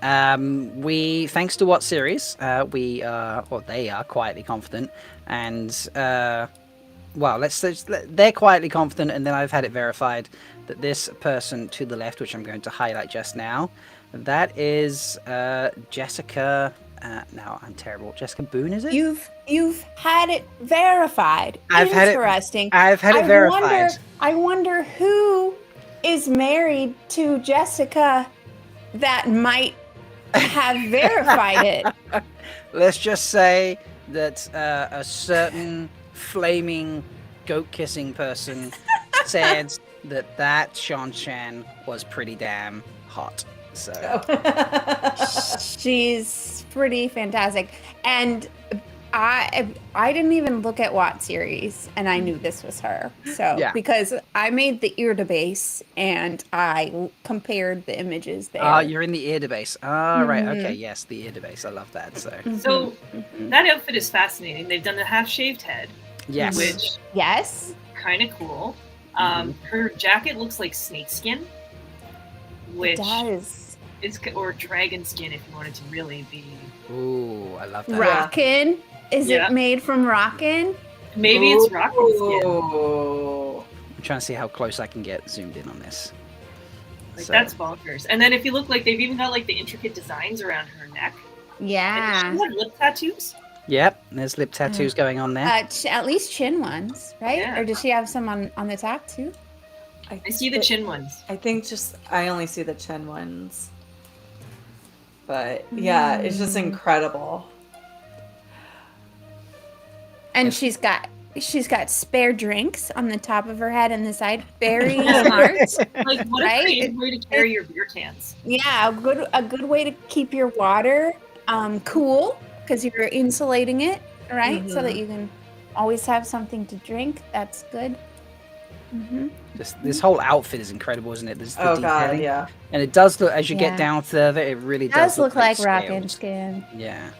We, thanks to What Series, we are, or they are quietly confident, and well, they're quietly confident, and then I've had it verified that this person to the left, which I'm going to highlight just now, that is Jessica. Now I'm terrible. Jessica Boone, is it? You've had it verified. I've had it verified. I wonder who is married to Jessica that might have verified it. Let's just say that a certain flaming goat-kissing person said that Shan-Chan was pretty damn hot. So she's pretty fantastic. And I didn't even look at Watt series, and I knew this was her. So Yeah. because I made the ear database and I compared the images there. You're in the ear database. Right. Okay. Yes, the ear database. I love that. So So that outfit is fascinating. They've done the half-shaved head, yes. which Yes. kind of cool. Her jacket looks like snakeskin, which It does. is, or dragon skin if you want it to really be. Ooh, I love that. Rockin'. Is Yeah. it made from Rockin'? Maybe it's rocket skin. Ooh. I'm trying to see how close I can get zoomed in on this. Like So- that's bonkers. And then if you look, like they've even got like the intricate designs around her neck. Yeah. And she had lip tattoos. Yep, there's lip tattoos going on there. At least chin ones, right? Yeah. Or does she have some on the top too? I see the chin ones. I think I only see the chin ones. But yeah, it's just incredible. And she's got spare drinks on the top of her head and the side. Very smart. Like what a Right? creative way to carry your beer cans. Yeah, a good way to keep your water cool because you're insulating it, right? So that you can always have something to drink. That's good. This whole outfit is incredible, isn't it? There's the Oh god, detailing. yeah. And it does look, as you Yeah. get down further, it really It does look like scaled. rockin' skin. Yeah.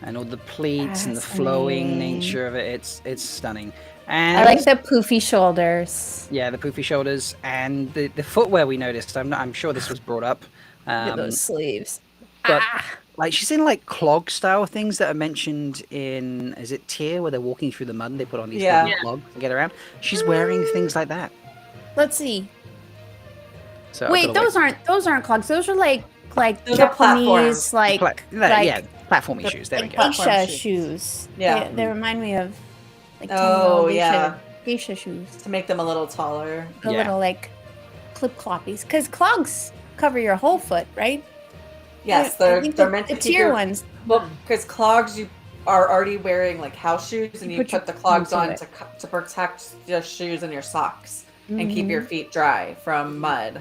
And all the pleats and the flowing Fascinating. nature of it, it's stunning. And I like the poofy shoulders. yeah, the poofy shoulders and the footwear we noticed. I'm sure this was brought up. Look at those sleeves. but like she's in like clog style things that are mentioned in, is it Tier, where they're walking through the mud and they put on these Yeah. wooden Yeah. clogs to get around. She's wearing things like that. Let's see. So I've Wait, gotta those aren't clogs. Those are like Those are Japanese platforms. like yeah, platformy shoes. There we go. platform geisha shoes. shoes. Yeah. They remind me of like Oh, geisha, yeah. geisha shoes. To make them a little taller. The Yeah. little like clip cloppies, because clogs cover your whole foot, right? Yes, I they're think meant to the keep tier your ones. well, because clogs you are already wearing like house shoes, and you Put your put the clogs toes in on it. to protect your shoes and your socks and keep your feet dry from mud.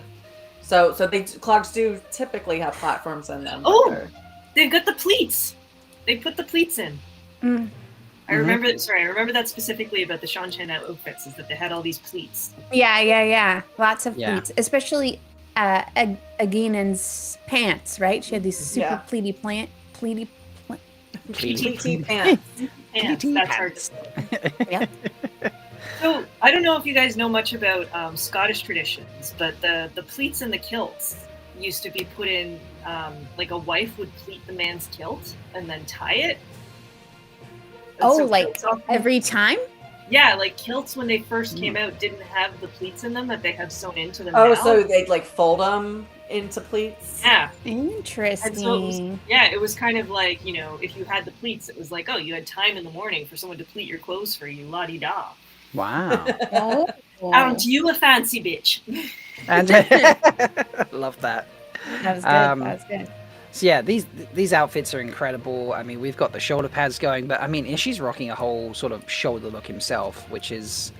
So clogs do typically have platforms in them. but Oh! they're- They've got the pleats. They put the pleats in. Mm. I remember that specifically about the Shan-Chan outfits, is that they had all these pleats. Yeah. Lots of Yeah. pleats, especially Aginan's pants, right? She had these super Yeah. pleaty Pleaty. PT pants. Pants. PT That's hard to pants. say. Yeah. So I don't know if you guys know much about Scottish traditions, but the pleats and the kilts used to be put in, like a wife would pleat the man's kilt and then tie it. And Oh, so like kilts often- every time? yeah, like kilts when they first came out didn't have the pleats in them that they have sewn into them Oh, now. so they'd like fold them into pleats. yeah. Interesting. And so it was kind of like, if you had the pleats, it was like, oh, you had time in the morning for someone to pleat your clothes for you, la-di-da. Wow. Oh, Aren't you a fancy bitch? And love that. That was good. Um, That was good. So yeah, these outfits are incredible. I mean, we've got the shoulder pads going, but I mean, Ishi's rocking a whole sort of shoulder look himself, which is,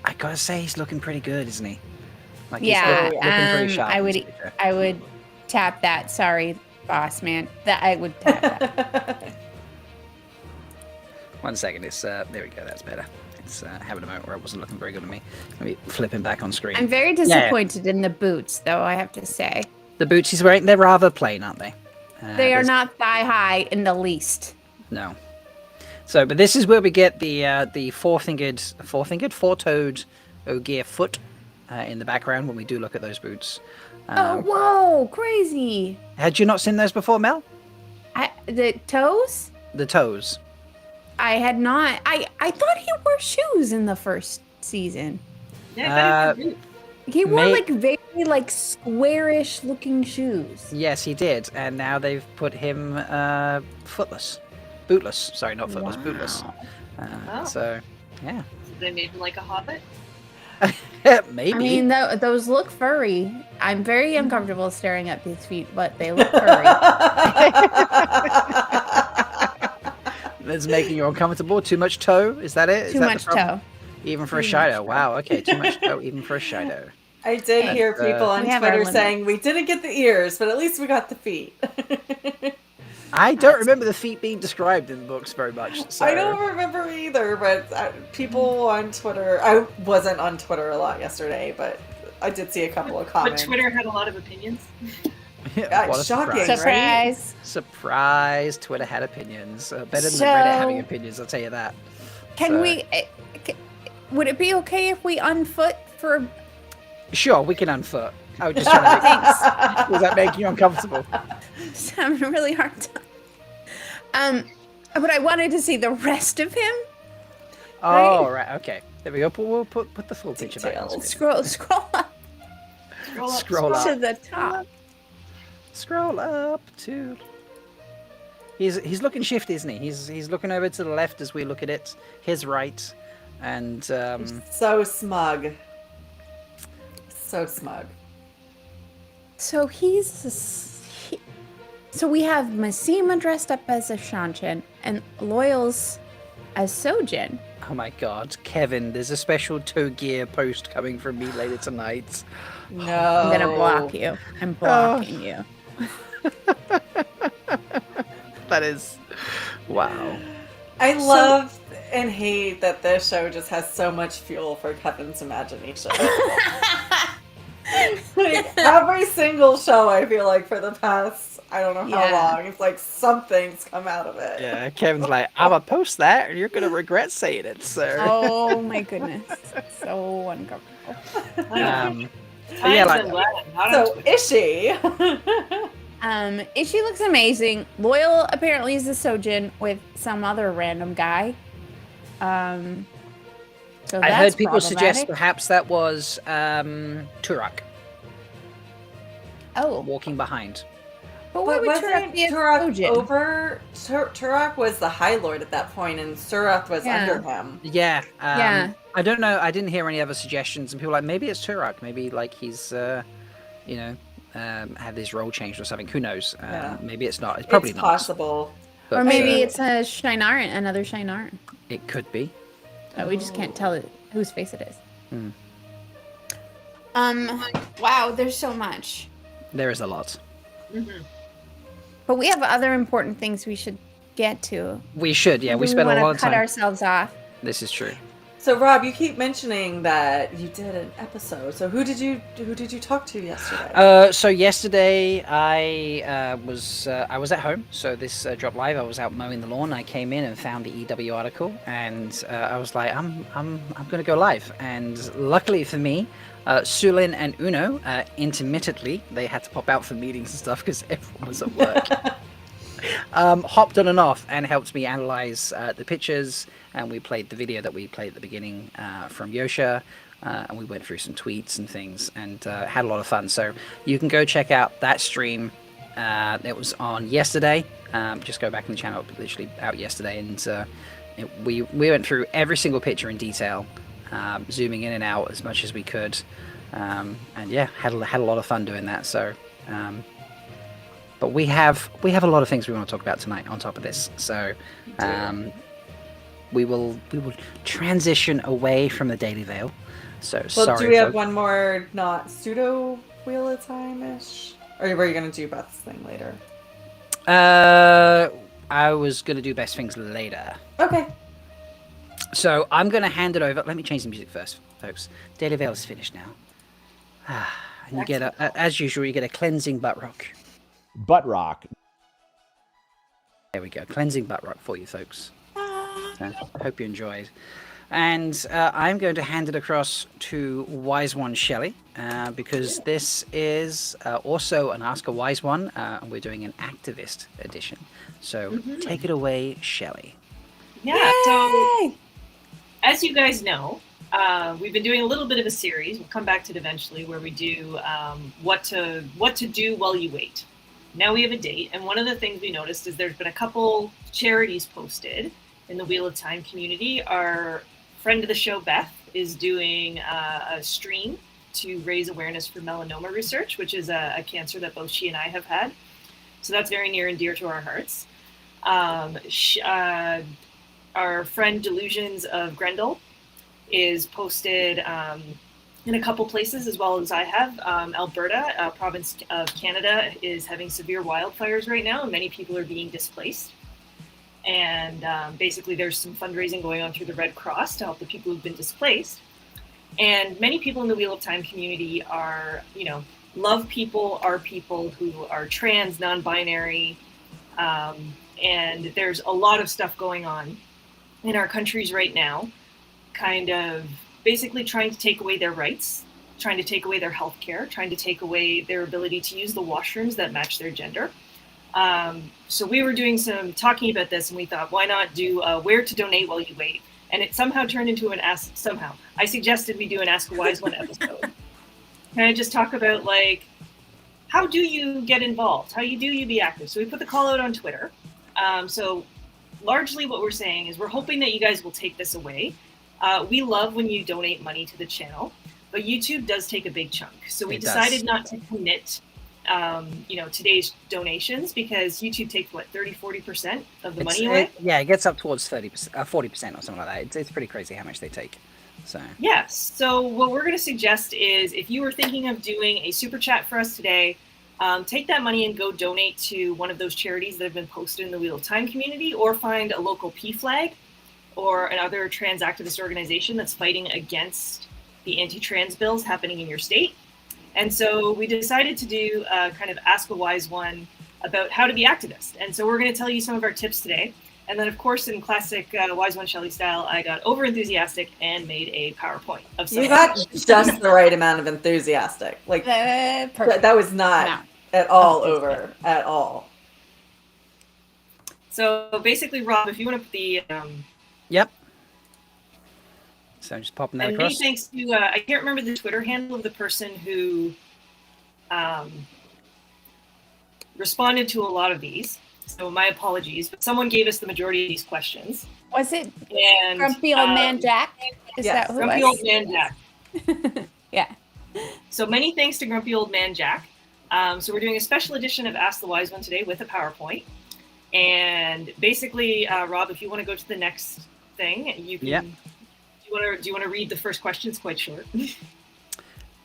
I gotta say, he's looking pretty good, isn't he? Like, Yeah, he's looking pretty sharp. I in would this picture. I would tap that. Sorry, boss man. That I would tap that. 1 second, it's there we go. That's better. It's having a moment where it wasn't looking very good to me. Let me flip him back on screen. I'm very disappointed in the boots, though. I have to say The boots he's wearing, they're rather plain, aren't they? they are there's- not thigh high in the least. No. So, but this is where we get the four-toed Ogier foot in the background when we do look at those boots. Oh, whoa, crazy! Had you not seen those before, Mel? The toes? The toes. I had not. I thought he wore shoes in the first season. Yeah, but He wore May- like very like squarish looking shoes. Yes, he did. And now they've put him footless. Bootless. Sorry, not footless, bootless. Oh. So, yeah. they made him like a hobbit. Maybe. I mean, those look furry. I'm very uncomfortable staring at these feet, but they look furry. That's making you uncomfortable. Too much toe? Is that it? Is Too that the much problem? toe. Even for a Too shadow. much Wow, okay. Too much toe, even for a shadow. I did hear people on We have our Twitter limits. saying we didn't get the ears, but at least we got the feet. I don't remember the feet being described in the books very much. So. I don't remember either, but people on Twitter. I wasn't on Twitter a lot yesterday, but I did see a couple of But comments. Twitter had a lot of opinions. What a shocking, surprise. right? Surprise! Surprise, Twitter had opinions. Better than So- Reddit having opinions, I'll tell you that. Can So- we? Would it be okay if we unfoot for? Sure, we can unfoot. I was just trying to Thanks. Was that making you uncomfortable? Just having a really hard time. But I wanted to see the rest of him. Oh, right, okay. There we go. We'll put the full picture back on Details. screen. Scroll up Scroll up. to the top. Scroll up to... He's looking shifty, isn't he? He's looking over to the left as we look at it. His right. And, So smug. So smug. So so we have Masima dressed up as a Shanchan and Loyal's as Sojin. oh my god. Kevin, there's a special toe gear post coming from me later tonight. No. I'm gonna block you. I'm blocking you. That is... Wow. I love and hate that this show just has so much fuel for Kevin's imagination. Like, every single show, I feel like, for the past, I don't know how Yeah. long, it's like something's come out of it. Yeah, Kevin's like, I'm gonna post that and you're gonna regret saying it, sir. Oh my goodness. So uncomfortable. But yeah, like, So, is she? Ishi looks amazing. Loyal apparently is a Sojin with some other random guy. So I that's heard people suggest problematic. perhaps that was Turok Oh, walking behind. but why But would Turok wasn't be a Turok Sojin? over? Turok was the High Lord at that point, and Surath was Yeah. under him. Yeah. Yeah. I don't know. I didn't hear any other suggestions, and people were like, maybe it's Turok. Maybe like he's, had his role changed or something. Who knows? Yeah. Maybe it's not. It's probably It's not. possible. But, Or maybe uh, it's a Shinaran, another Shinaran. it could be. We just can't tell it whose face it is. Hmm. Wow, there's so much. There is a lot. But we have other important things we should get to. We should. Yeah, we Do spent a wanna lot of cut time. ourselves off. This is true. So, Rob, you keep mentioning that you did an episode. So, who did you talk to yesterday? So yesterday I was at home. So this dropped live. I was out mowing the lawn. I came in and found the EW article, and I was like, I'm going to go live. And luckily for me, Sulin and Uno intermittently they had to pop out for meetings and stuff because everyone was at work. Hopped on and off and helped me analyze the pictures, and we played the video that we played at the beginning from Yosha, and we went through some tweets and things, and had a lot of fun. So you can go check out that stream. It was on yesterday. Just go back in the channel, literally out yesterday, and we went through every single picture in detail, zooming in and out as much as we could, and yeah, had a lot of fun doing that. So, but we have a lot of things we want to talk about tonight on top of this. So, we will transition away from the Daily Veil. So Well, sorry. do we have folks. one more not pseudo Wheel of Time-ish? Or were you going to do Beth's thing later? I was going to do best things later. Okay. So I'm going to hand it over. Let me change the music first, folks. Daily Veil is finished now. And you get as usual, you get a cleansing butt rock. Butt rock. There we go, cleansing butt rock for you, folks. So, hope you enjoyed. And I'm going to hand it across to Wise One Shelly, because this is also an Ask a Wise One, and we're doing an activist edition. So take it away, Shelly. Yeah, so as you guys know, we've been doing a little bit of a series. We'll come back to it eventually, where we do what to do while you wait. Now we have a date, and one of the things we noticed is there's been a couple charities posted in the Wheel of Time community. Our friend of the show, Beth, is doing a stream to raise awareness for melanoma research, which is a cancer that both she and I have had. So that's very near and dear to our hearts. Our friend Delusions of Grendel is posted in a couple places, as well as I have. Alberta, a province of Canada, is having severe wildfires right now, and many people are being displaced. And basically there's some fundraising going on through the Red Cross to help the people who've been displaced. And many people in the Wheel of Time community are, love people, are people who are trans, non-binary, and there's a lot of stuff going on in our countries right now, kind of basically trying to take away their rights, trying to take away their health care, trying to take away their ability to use the washrooms that match their gender. So we were doing some talking about this, and we thought, why not do where to donate while you wait? And it somehow turned into an ask. Somehow, I suggested we do an Ask a Wise One episode. Can I just talk about how do you get involved? How do you be active? So we put the call out on Twitter. So largely what we're saying is we're hoping that you guys will take this away. We love when you donate money to the channel, but YouTube does take a big chunk. So we decided not to commit today's donations, because YouTube takes 30-40% of the money away. It gets up towards 40% or something like that. It's pretty crazy how much they take. So yes. So what we're going to suggest is, if you were thinking of doing a super chat for us today, take that money and go donate to one of those charities that have been posted in the Wheel of Time community, or find a local PFLAG or another trans activist organization that's fighting against the anti-trans bills happening in your state. And so we decided to do a kind of Ask a Wise One about how to be activist. And so we're going to tell you some of our tips today. And then, of course, in classic Wise One Shelly style, I got over enthusiastic and made a PowerPoint of some. You got just the right amount of enthusiastic. That was not at all over at all. So basically, Rob, if you want to put the Yep. So I'm just popping that across. Many thanks to I can't remember the Twitter handle of the person who responded to a lot of these. So my apologies, but someone gave us the majority of these questions. Was it Grumpy Old Man Jack? Is that who Grumpy Old Man Jack. Yeah. So many thanks to Grumpy Old Man Jack. So we're doing a special edition of Ask the Wise One today with a PowerPoint. And basically, Rob, if you want to go to the next thing, you can. Yep. Do you want to read the first question? It's quite short.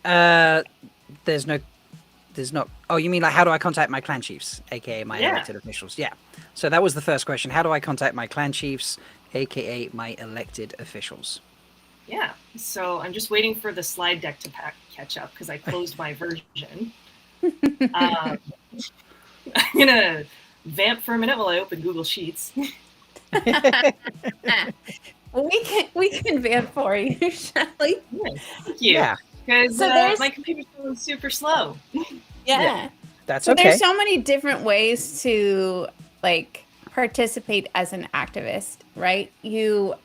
There's not. Oh, you mean how do I contact my clan chiefs, aka my elected officials? Yeah. So that was the first question. How do I contact my clan chiefs, aka my elected officials? Yeah. So I'm just waiting for the slide deck to catch up, because I closed my version. I'm gonna vamp for a minute while I open Google Sheets. We can vamp for you, Shelly. Thank you. Yeah. Because my computer's going super slow. Yeah. That's so okay. There's so many different ways to participate as an activist, right? You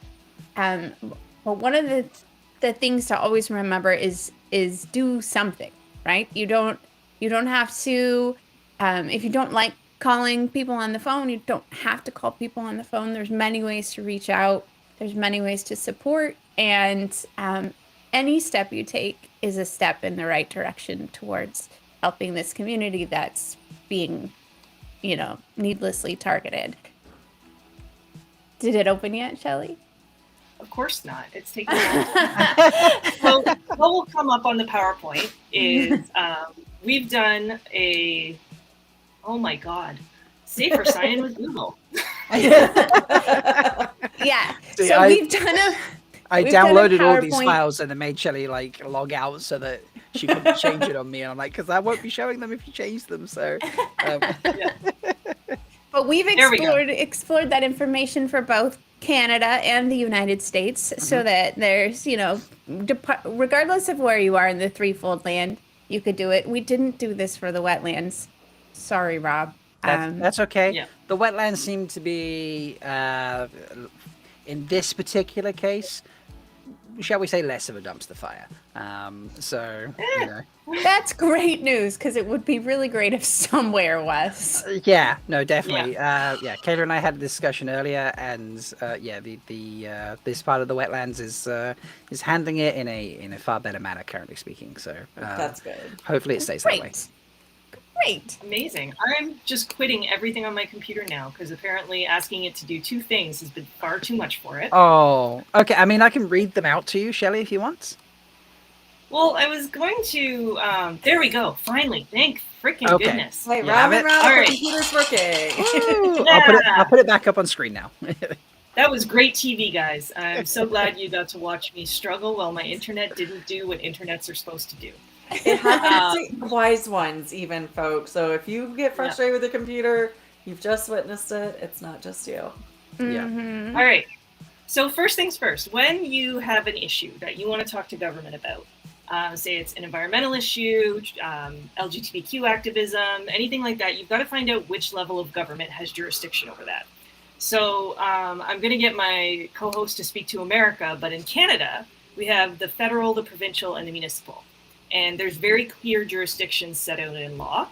one of the things to always remember is do something, right? You don't have to if you don't like calling people on the phone, you don't have to call people on the phone. There's many ways to reach out. There's many ways to support, And any step you take is a step in the right direction towards helping this community that's being, needlessly targeted. Did it open yet, Shelly? Of course not. It's taking a long time. So what will come up on the PowerPoint is we've done oh my God, safer sign-in with Google. Yeah. See, So we've done I we've done a downloaded all these PowerPoint. files and then made Shelly log out so that she couldn't change it on me. And I'm like, because I won't be showing them if you change them. So, But we've There we go. explored that information for both Canada and the United States, so that there's, regardless of where you are in the threefold land, you could do it. We didn't do this for the wetlands. Sorry, Rob. that's okay. Yeah. The wetlands seem to be, in this particular case, shall we say, less of a dumpster fire. That's great news, because it would be really great if somewhere was. Yeah, no, definitely. Kayla and I had a discussion earlier, and the this part of the wetlands is handling it in a far better manner, currently speaking. So That's good. hopefully it stays that way. Great. Amazing. I'm just quitting everything on my computer now because apparently asking it to do two things has been far too much for it. Oh, okay. I mean, I can read them out to you, Shelly, if you want. Well, I was going to. There we go. Finally, thank freaking Okay. goodness. Wait, You have round and it? round, All the right. computer's working. Ooh, Yeah. I'll put it back up on screen now. That was great TV, guys. I'm so glad you got to watch me struggle while my internet didn't do what internets are supposed to do. It happens to wise ones, even, folks. So if you get frustrated with the computer, you've just witnessed it. It's not just you. Yeah. All right. So first things first, when you have an issue that you want to talk to government about, say it's an environmental issue, LGBTQ activism, anything like that, you've got to find out which level of government has jurisdiction over that. So I'm going to get my co-host to speak to America, but in Canada, we have the federal, the provincial, and the municipal. And there's very clear jurisdictions set out in law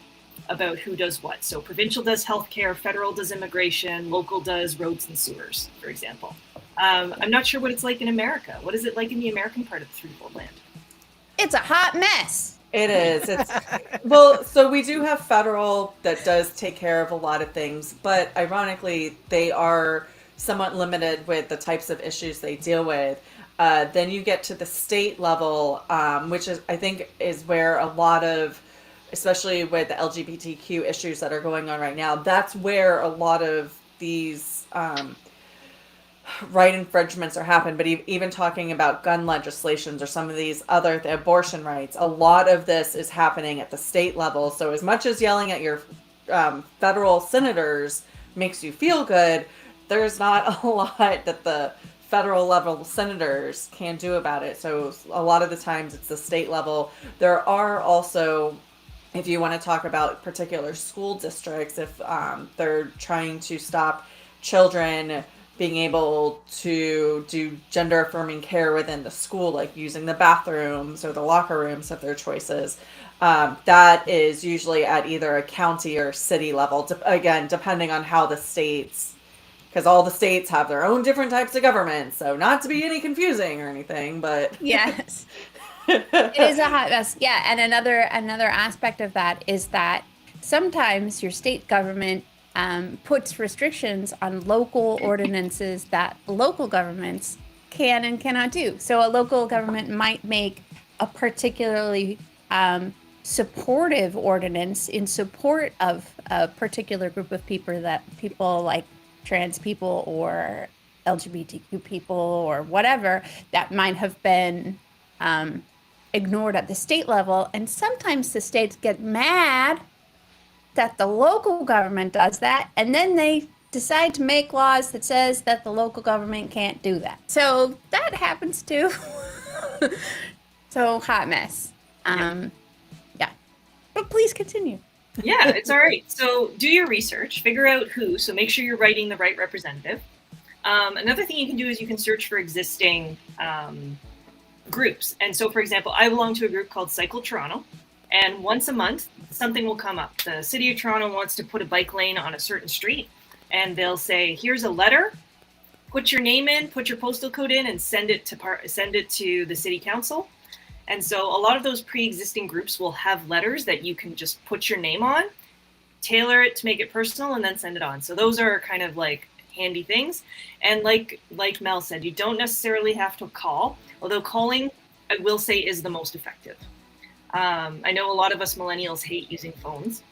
about who does what. So provincial does healthcare, federal does immigration, local does roads and sewers, for example. I'm not sure what it's like in America. What is it like in the American part of the threefold land? It's a hot mess. It is. It's well, so we do have federal that does take care of a lot of things, but ironically, they are somewhat limited with the types of issues they deal with. Then you get to the state level, which is, I think, is where a lot of, especially with the LGBTQ issues that are going on right now, that's where a lot of these right infringements are happening. But even talking about gun legislations or some of these other abortion rights, a lot of this is happening at the state level. So as much as yelling at your federal senators makes you feel good, there's not a lot that the federal level senators can do about it. So a lot of the times it's the state level. There are also, if you want to talk about particular school districts, if they're trying to stop children being able to do gender affirming care within the school, like using the bathrooms or the locker rooms of their choices, that is usually at either a county or city level, again, depending on how the states, because all the states have their own different types of government. So not to be any confusing or anything, but Yes. It is a hot mess. Yeah, and another aspect of that is that sometimes your state government puts restrictions on local ordinances that local governments can and cannot do. So a local government might make a particularly supportive ordinance in support of a particular group of people like trans people or LGBTQ people or whatever that might have been ignored at the state level. And sometimes the states get mad that the local government does that, and then they decide to make laws that says that the local government can't do that. So that happens too. So hot mess. Yeah. But please continue. Yeah, it's all right. So do your research, figure out who, so make sure you're writing the right representative. Another thing you can do is you can search for existing groups. And so, for example, I belong to a group called Cycle Toronto, and once a month, something will come up. The City of Toronto wants to put a bike lane on a certain street, and they'll say, here's a letter put your name in, put your postal code in, and send it to the city council. And so a lot of those pre-existing groups will have letters that you can just put your name on, tailor it to make it personal, and then send it on. So those are kind of like handy things. And like Mel said, you don't necessarily have to call, although calling, I will say, is the most effective. I know a lot of us millennials hate using phones,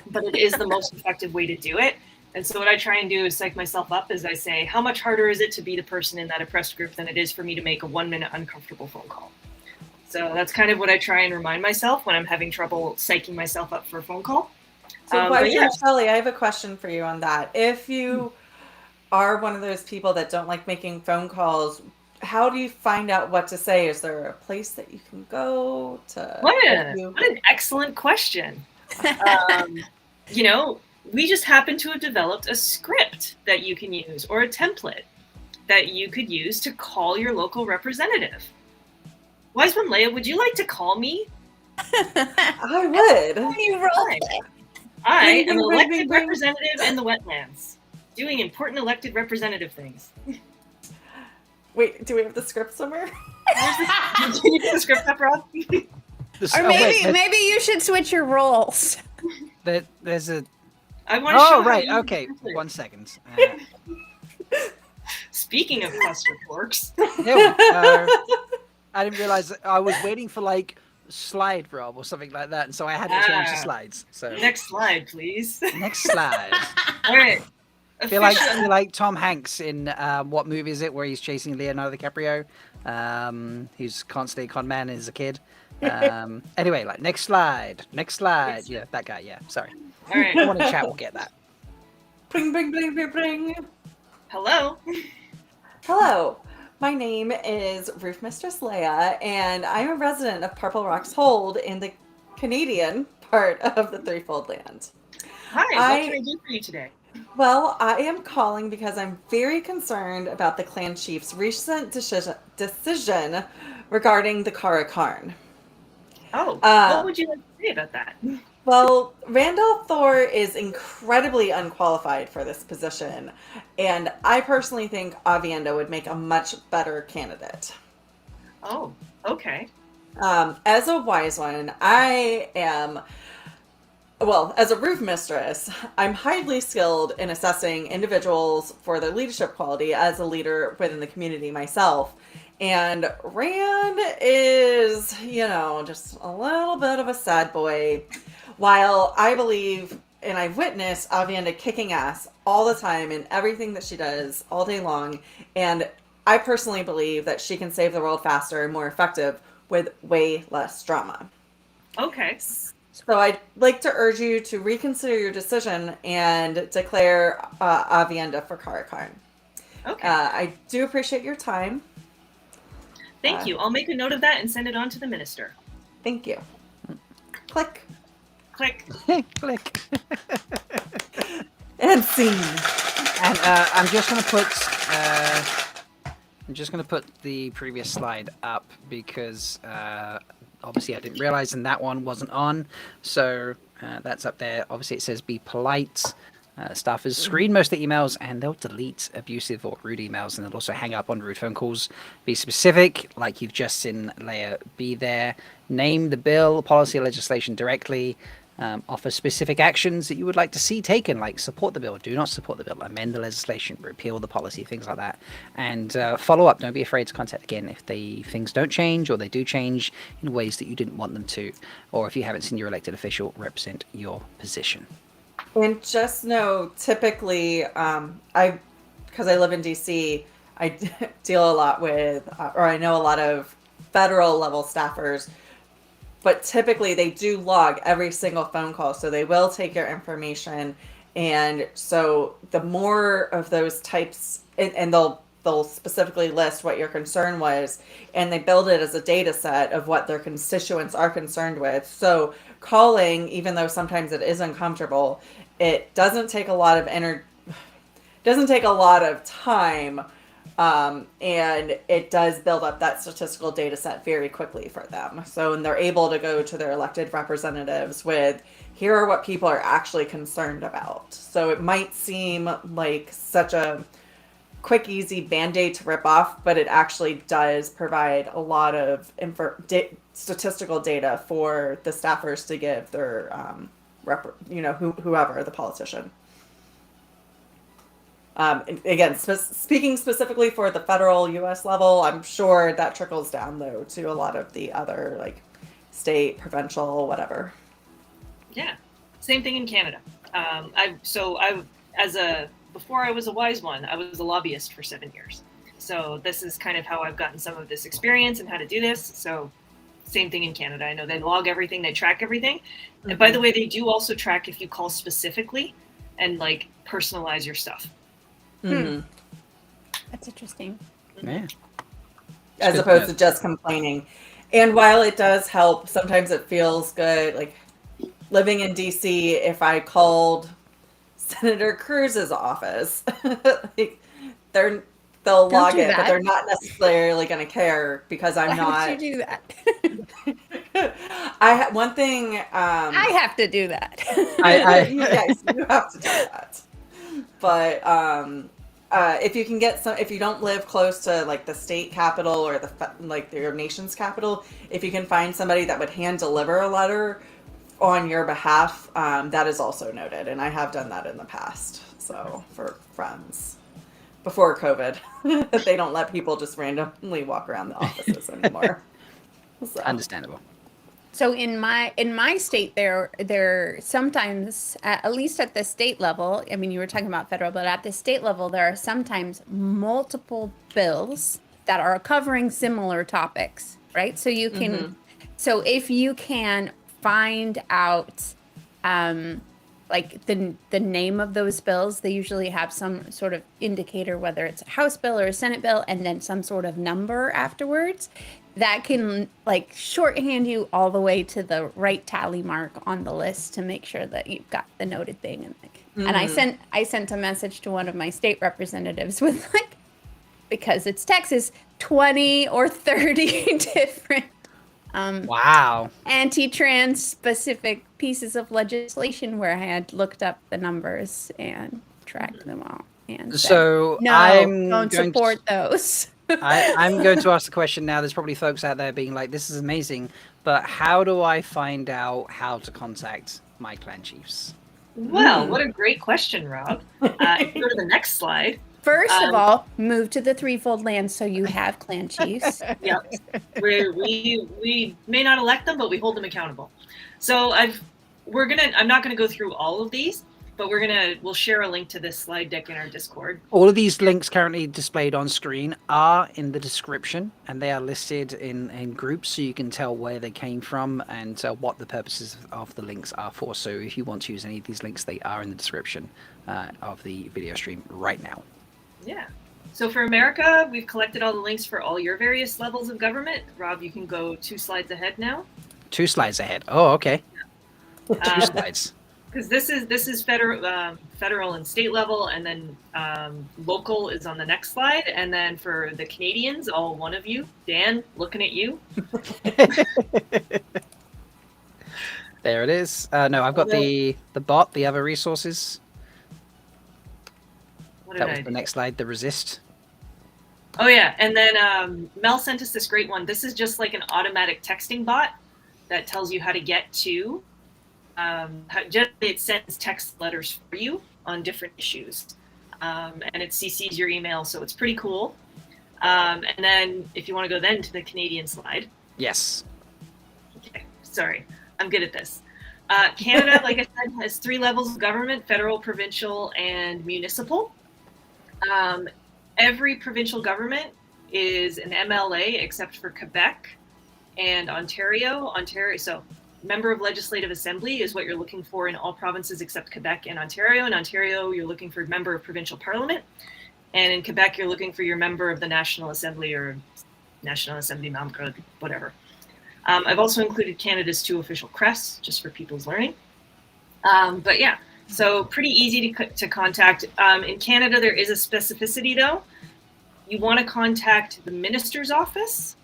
but it is the most effective way to do it. And so what I try and do is psych myself up as I say, how much harder is it to be the person in that oppressed group than it is for me to make a 1-minute uncomfortable phone call? So that's kind of what I try and remind myself when I'm having trouble psyching myself up for a phone call. So, Shelly, I have a question for you on that. If you are one of those people that don't like making phone calls, how do you find out what to say? Is there a place that you can go to? What an excellent question. You know, we just happen to have developed a script that you can use, or a template that you could use to call your local representative. Wise One Leigh-A, would you like to call me? I would. I am an elected representative in the wetlands, doing important elected representative things. Wait, do we have the script somewhere? Can you get the script up, Rob? Or maybe you should switch your roles. There's a. I want to show right. you. Okay. 1 second. Speaking of cluster forks. I didn't realize I was waiting for like slide, Rob, or something like that, and so I had to change the slides. So next slide, please. Next slide. All right. I feel like Tom Hanks in what movie is it where he's chasing Leonardo DiCaprio, who's constantly a con man as a kid. Anyway, like next slide. Yeah, that guy. Yeah, sorry. All right. Anyone in chat will get that. Bring, bring, bring, bring, bring. Hello. Hello. My name is Roof Mistress Leigh-A, and I'm a resident of Purple Rocks Hold in the Canadian part of the Threefold Land. Hi, what can I do for you today? Well, I am calling because I'm very concerned about the clan chief's recent decision regarding the Kara Karn. Oh, what would you like to say about that? Well, Randolph Thor is incredibly unqualified for this position, and I personally think Avienda would make a much better candidate. Oh, okay. As a wise one, as a roof mistress, I'm highly skilled in assessing individuals for their leadership quality as a leader within the community myself. And Rand is, just a little bit of a sad boy. While I believe, and I've witnessed Avienda kicking ass all the time in everything that she does all day long, and I personally believe that she can save the world faster and more effective with way less drama. Okay. So I'd like to urge you to reconsider your decision and declare Avienda for Kara Karn. Okay. I do appreciate your time. Thank you. I'll make a note of that and send it on to the minister. Thank you. Click. Click. Click. And scene. And I'm just gonna put the previous slide up because obviously I didn't realize and that one wasn't on, so that's up there. Obviously it says be polite. Staffers screen most of the emails and they'll delete abusive or rude emails, and they'll also hang up on rude phone calls. Be specific, like you've just seen Leigh-A be there. Name the bill, policy, or legislation directly. Offer specific actions that you would like to see taken, like support the bill, do not support the bill, amend the legislation, repeal the policy, things like that. And follow up. Don't be afraid to contact again if things don't change or they do change in ways that you didn't want them to, or if you haven't seen your elected official represent your position. And just know, typically, because I live in DC, I deal a lot with, or I know a lot of federal level staffers, but typically they do log every single phone call. So they will take your information. And so the more of those types, and they'll specifically list what your concern was, and they build it as a data set of what their constituents are concerned with. So calling, even though sometimes it is uncomfortable, it doesn't take a lot of time, and it does build up that statistical data set very quickly for them. So, and they're able to go to their elected representatives with, here are what people are actually concerned about. So it might seem like such a quick, easy Band-Aid to rip off, but it actually does provide a lot of statistical data for the staffers to give their, whoever, the politician. Again, speaking specifically for the federal U.S. level, I'm sure that trickles down, though, to a lot of the other, like, state, provincial, whatever. Yeah, same thing in Canada. Before I was a wise one, I was a lobbyist for 7 years. So this is kind of how I've gotten some of this experience and how to do this. So same thing in Canada. I know they log everything, they track everything. Mm-hmm. And by the way, they do also track if you call specifically and like personalize your stuff. Mm-hmm. That's interesting. Yeah. As opposed to just complaining. And while it does help, sometimes it feels good. Like living in DC, if I called Senator Cruz's office, like they'll log it, but they're not necessarily going to care because I'm not. Why would you do that? One thing. I have to do that. Yes, you have to do that. But if you can get if you don't live close to like the state capital or your nation's capital, if you can find somebody that would hand deliver a letter on your behalf, that is also noted, and I have done that in the past. So for friends, before COVID, they don't let people just randomly walk around the offices anymore. So. Understandable. So in my state, there sometimes, at least at the state level, I mean, you were talking about federal, but at the state level, there are sometimes multiple bills that are covering similar topics, right? So you can, so if you can find out, like the name of those bills, they usually have some sort of indicator, whether it's a House bill or a Senate bill, and then some sort of number afterwards. That can like shorthand you all the way to the right tally mark on the list to make sure that you've got the noted thing. And and I sent a message to one of my state representatives with like, because it's Texas, 20 or 30 different anti-trans specific pieces of legislation where I had looked up the numbers and tracked them all. And so no, don't support those. I'm going to ask the question now. There's probably folks out there being like, this is amazing, but how do I find out how to contact my clan chiefs? Well, what a great question, Rob. Go to the next slide. First of all, move to the threefold land so you have clan chiefs. Yep. We may not elect them, but we hold them accountable. So I'm not gonna go through all of these, but we'll share a link to this slide deck in our Discord. All of these links currently displayed on screen are in the description, and they are listed in groups so you can tell where they came from and what the purposes of the links are for. So if you want to use any of these links, they are in the description of the video stream right now. Yeah. So for America, we've collected all the links for all your various levels of government. Rob, you can go 2 slides ahead now. 2 slides ahead. Oh, okay. 2 slides. Because this is federal and state level, and then local is on the next slide. And then for the Canadians, all one of you, Dan, looking at you. There it is. No, I've got the bot, the other resources. That was the next slide, the resist. Oh yeah, and then Mel sent us this great one. This is just like an automatic texting bot that tells you how to get to. Generally, it sends text letters for you on different issues, and it CCs your email, so it's pretty cool. And then, if you want to go then to the Canadian slide. Yes. Okay, sorry, I'm good at this. Canada, like I said, has 3 levels of government: federal, provincial, and municipal. Every provincial government is an MLA except for Quebec and Ontario. So member of Legislative Assembly is what you're looking for in all provinces except Quebec and Ontario. In Ontario, you're looking for member of provincial parliament. And in Quebec, you're looking for your member of the National Assembly or National Assembly membre, whatever. I've also included Canada's 2 official crests, just for people's learning. But yeah, so pretty easy to contact. In Canada, there is a specificity though. You want to contact the minister's office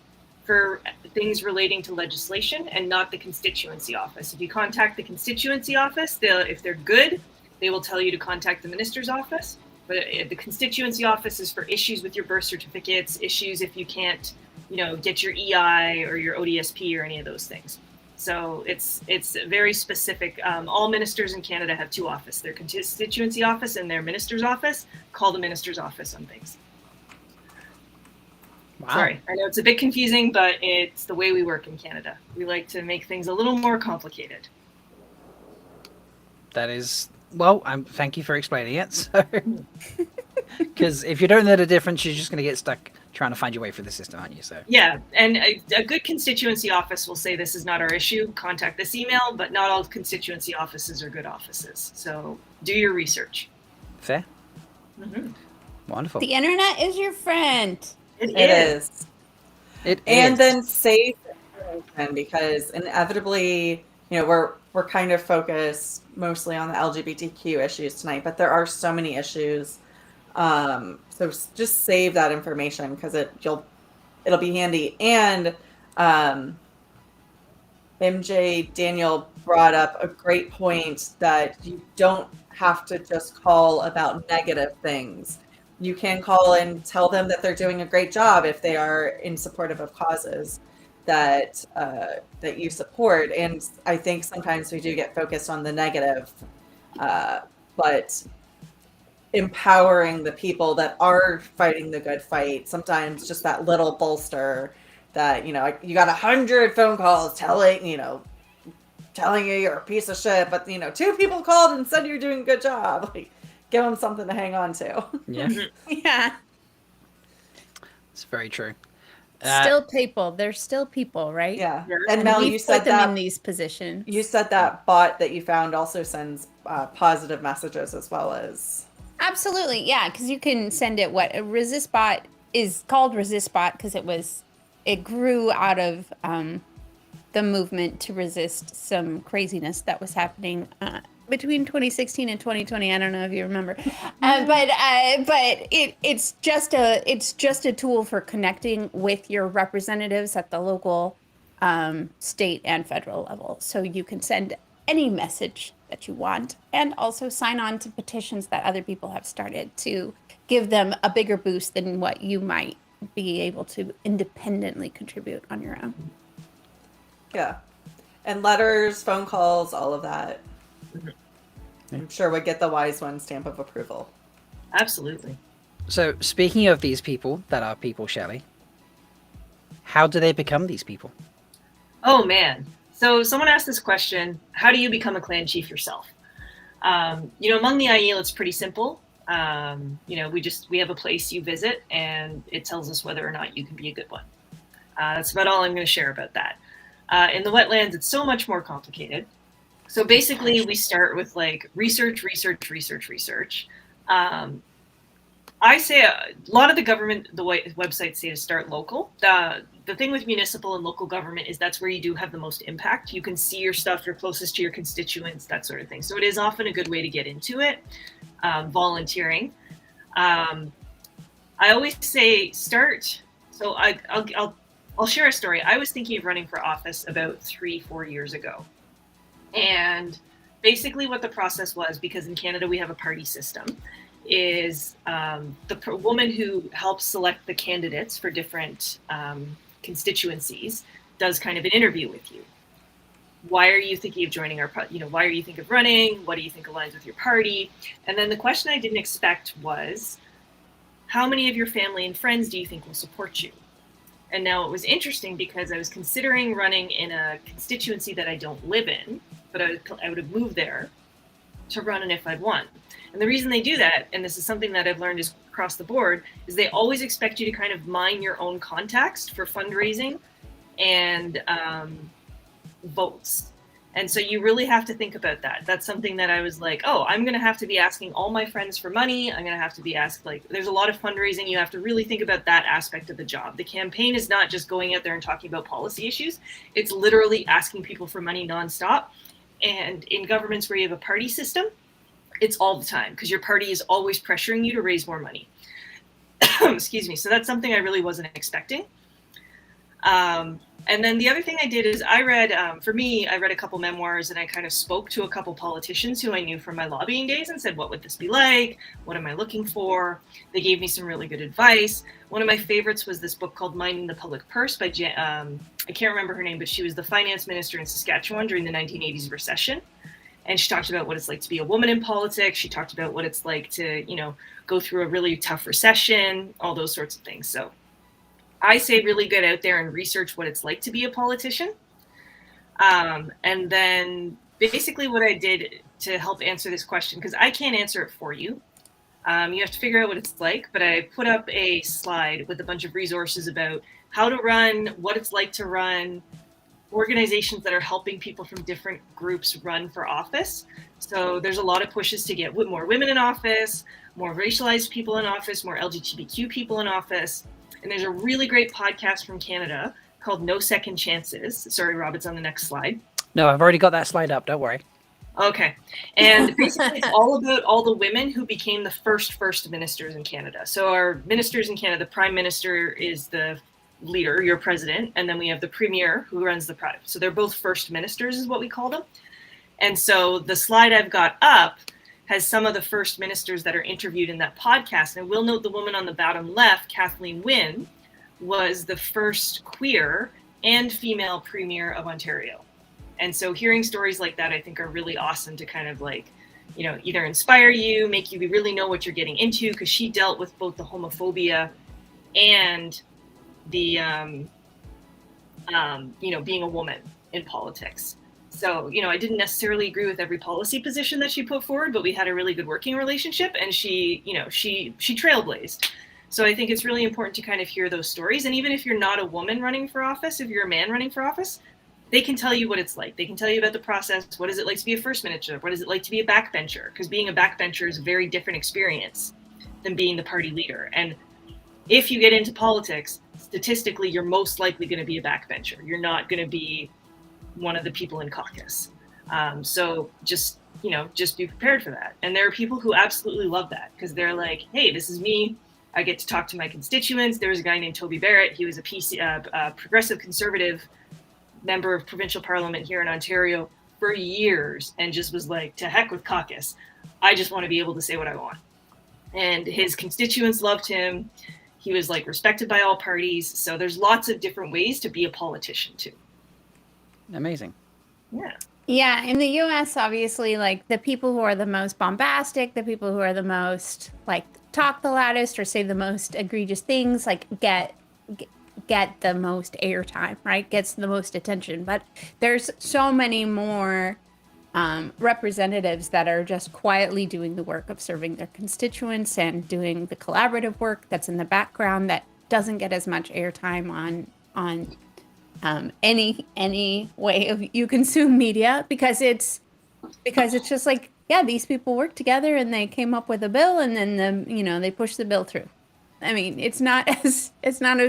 for things relating to legislation and not the constituency office. If you contact the constituency office, if they're good, they will tell you to contact the minister's office. But the constituency office is for issues with your birth certificates, issues if you can't, get your EI or your ODSP or any of those things. So it's very specific. All ministers in Canada have two offices: their constituency office and their minister's office. Call the minister's office on things. Wow. Sorry, I know it's a bit confusing, but it's the way we work in Canada. We like to make things a little more complicated. That is, well, thank you for explaining it. So, because if you don't know the difference, you're just going to get stuck trying to find your way through the system, aren't you? So yeah, and a good constituency office will say this is not our issue. Contact this email, but not all constituency offices are good offices. So do your research. Fair. Mm-hmm. Wonderful. The internet is your friend. It is. It and is. then save information, because inevitably, we're kind of focused mostly on the LGBTQ issues tonight, but there are so many issues. So just save that information, because it'll be handy. And MJ Daniel brought up a great point that you don't have to just call about negative things. You can call and tell them that they're doing a great job if they are in supportive of causes that you support. And I think sometimes we do get focused on the negative, but empowering the people that are fighting the good fight, sometimes just that little bolster that, you got 100 phone calls telling you you're a piece of shit, but 2 people called and said you're doing a good job. Like, give them something to hang on to. Yeah. Yeah. It's very true. Still people. They're still people, right? Yeah. Sure. And Mel, we you put said them that in these positions. you said that bot that you found also sends positive messages as well as. Absolutely, yeah, because you can send it. What a ResistBot is called ResistBot because it grew out of the movement to resist some craziness that was happening between 2016 and 2020. I don't know if you remember, but it's just a tool for connecting with your representatives at the local, state, and federal level. So you can send any message that you want, and also sign on to petitions that other people have started to give them a bigger boost than what you might be able to independently contribute on your own. Yeah. And letters, phone calls, all of that. I'm sure would get the wise one stamp of approval. Absolutely. So, speaking of these people that are people, Shelly, how do they become these people? Oh, man. So someone asked this question: how do you become a clan chief yourself? Among the Aiel, it's pretty simple. We have a place you visit, and it tells us whether or not you can be a good one. That's about all I'm going to share about that. In the wetlands, it's so much more complicated. So basically, we start with research. I say a lot of the websites say to start local. The thing with municipal and local government is that's where you do have the most impact. You can see your stuff, you're closest to your constituents, that sort of thing. So it is often a good way to get into it. Volunteering. I always say start. So I'll share a story. I was thinking of running for office about 3-4 years ago. And basically what the process was, because in Canada we have a party system, is the woman who helps select the candidates for different constituencies does kind of an interview with you. Why are you thinking of joining our party? Why are you thinking of running? What do you think aligns with your party? And then the question I didn't expect was, how many of your family and friends do you think will support you? And now it was interesting because I was considering running in a constituency that I don't live in, but I would have moved there to run and if I'd won. And the reason they do that, and this is something that I've learned is across the board, is they always expect you to kind of mine your own contacts for fundraising and votes. And so you really have to think about that. That's something that I was like, oh, I'm going to have to be asking all my friends for money. I'm going to have to be asked, there's a lot of fundraising. You have to really think about that aspect of the job. The campaign is not just going out there and talking about policy issues. It's literally asking people for money nonstop. And in governments where you have a party system, it's all the time because your party is always pressuring you to raise more money. Excuse me. So that's something I really wasn't expecting. And then the other thing I did is I read a couple memoirs, and I kind of spoke to a couple politicians who I knew from my lobbying days and said, what would this be like? What am I looking for? They gave me some really good advice. One of my favorites was this book called Minding the Public Purse by, I can't remember her name, but she was the finance minister in Saskatchewan during the 1980s recession. And she talked about what it's like to be a woman in politics. She talked about what it's like to, go through a really tough recession, all those sorts of things. So I say really get out there and research what it's like to be a politician. And then basically what I did to help answer this question, because I can't answer it for you. You have to figure out what it's like, but I put up a slide with a bunch of resources about how to run, what it's like to run, organizations that are helping people from different groups run for office. So there's a lot of pushes to get more women in office, more racialized people in office, more LGBTQ people in office. And there's a really great podcast from Canada called No Second Chances. Sorry, Rob, it's on the next slide. No, I've already got that slide up. Don't worry. Okay. And basically it's all about all the women who became the first ministers in Canada. So our ministers in Canada, the prime minister is the leader, your president, and then we have the premier who runs the product. So they're both first ministers is what we call them. And so the slide I've got up has some of the first ministers that are interviewed in that podcast. And I will note the woman on the bottom left, Kathleen Wynne, was the first queer and female premier of Ontario. And so hearing stories like that, I think are really awesome to kind of either inspire you, make you really know what you're getting into, because she dealt with both the homophobia and the, being a woman in politics. So, I didn't necessarily agree with every policy position that she put forward, but we had a really good working relationship, and she trailblazed. So I think it's really important to kind of hear those stories. And even if you're not a woman running for office, if you're a man running for office, they can tell you what it's like. They can tell you about the process. What is it like to be a first minister? What is it like to be a backbencher? Because being a backbencher is a very different experience than being the party leader. And if you get into politics, statistically, you're most likely going to be a backbencher. You're not going to be one of the people in caucus. So just be prepared for that. And there are people who absolutely love that because they're like, hey, this is me. I get to talk to my constituents. There was a guy named Toby Barrett. He was a progressive conservative member of provincial parliament here in Ontario for years and just was like, to heck with caucus. I just want to be able to say what I want. And his constituents loved him. He was respected by all parties. So there's lots of different ways to be a politician too. Amazing. Yeah. Yeah, in the US, obviously, the people who are the most bombastic, the people who are the most talk the loudest or say the most egregious things, get the most airtime, right? Gets the most attention. But there's so many more representatives that are just quietly doing the work of serving their constituents and doing the collaborative work that's in the background that doesn't get as much airtime on any way of you consume media because it's just these people work together and they came up with a bill and then they push the bill through. I mean, it's not as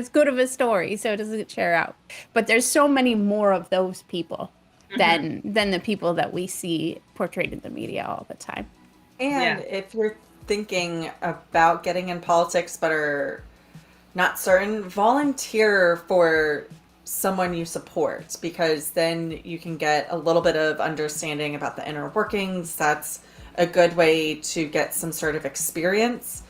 good of a story, so it doesn't share out. But there's so many more of those people than the people that we see portrayed in the media all the time. And if you're thinking about getting in politics but are not certain, volunteer for someone you support, because then you can get a little bit of understanding about the inner workings. That's a good way to get some sort of experience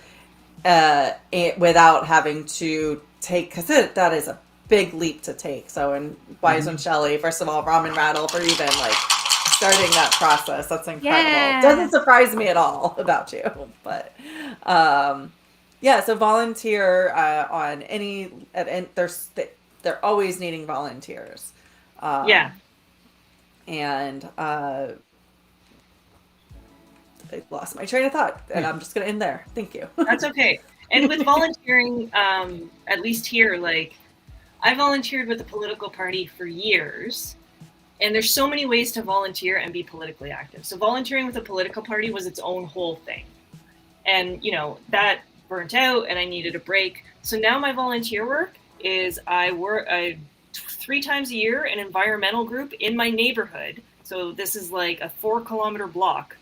without having to take, because that is a big leap to take. So in One Shelly, first of all, ramen rattle for even starting that process. That's incredible. Yeah. Doesn't surprise me at all about you, but so volunteer on any, and they're always needing volunteers. And I lost my train of thought, and I'm just going to end there. Thank you. That's okay. And with volunteering, at least here, I volunteered with a political party for years, and there's so many ways to volunteer and be politically active. So volunteering with a political party was its own whole thing. And, that burnt out, and I needed a break. So now my volunteer work is I work 3 times a year, an environmental group in my neighborhood. So this is a 4-kilometer block.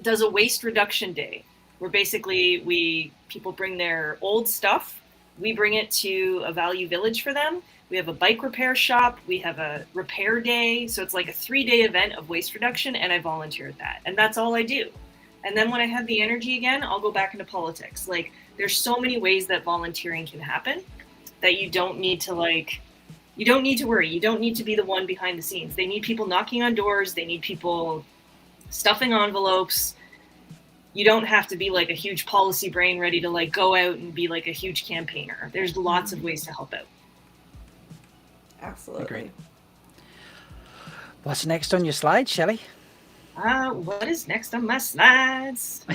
Does a waste reduction day where basically people bring their old stuff. We bring it to a value village for them. We have a bike repair shop. We have a repair day. So it's like a 3-day event of waste reduction, and I volunteer at that. And that's all I do. And then when I have the energy again, I'll go back into politics. Like, there's so many ways that volunteering can happen that you don't need to worry. You don't need to be the one behind the scenes. They need people knocking on doors. They need people stuffing envelopes. You don't have to be like a huge policy brain ready to like go out and be like a huge campaigner. There's lots of ways to help out. Absolutely. Agreed. What's next on your slide, Shelley? What is next on my slides?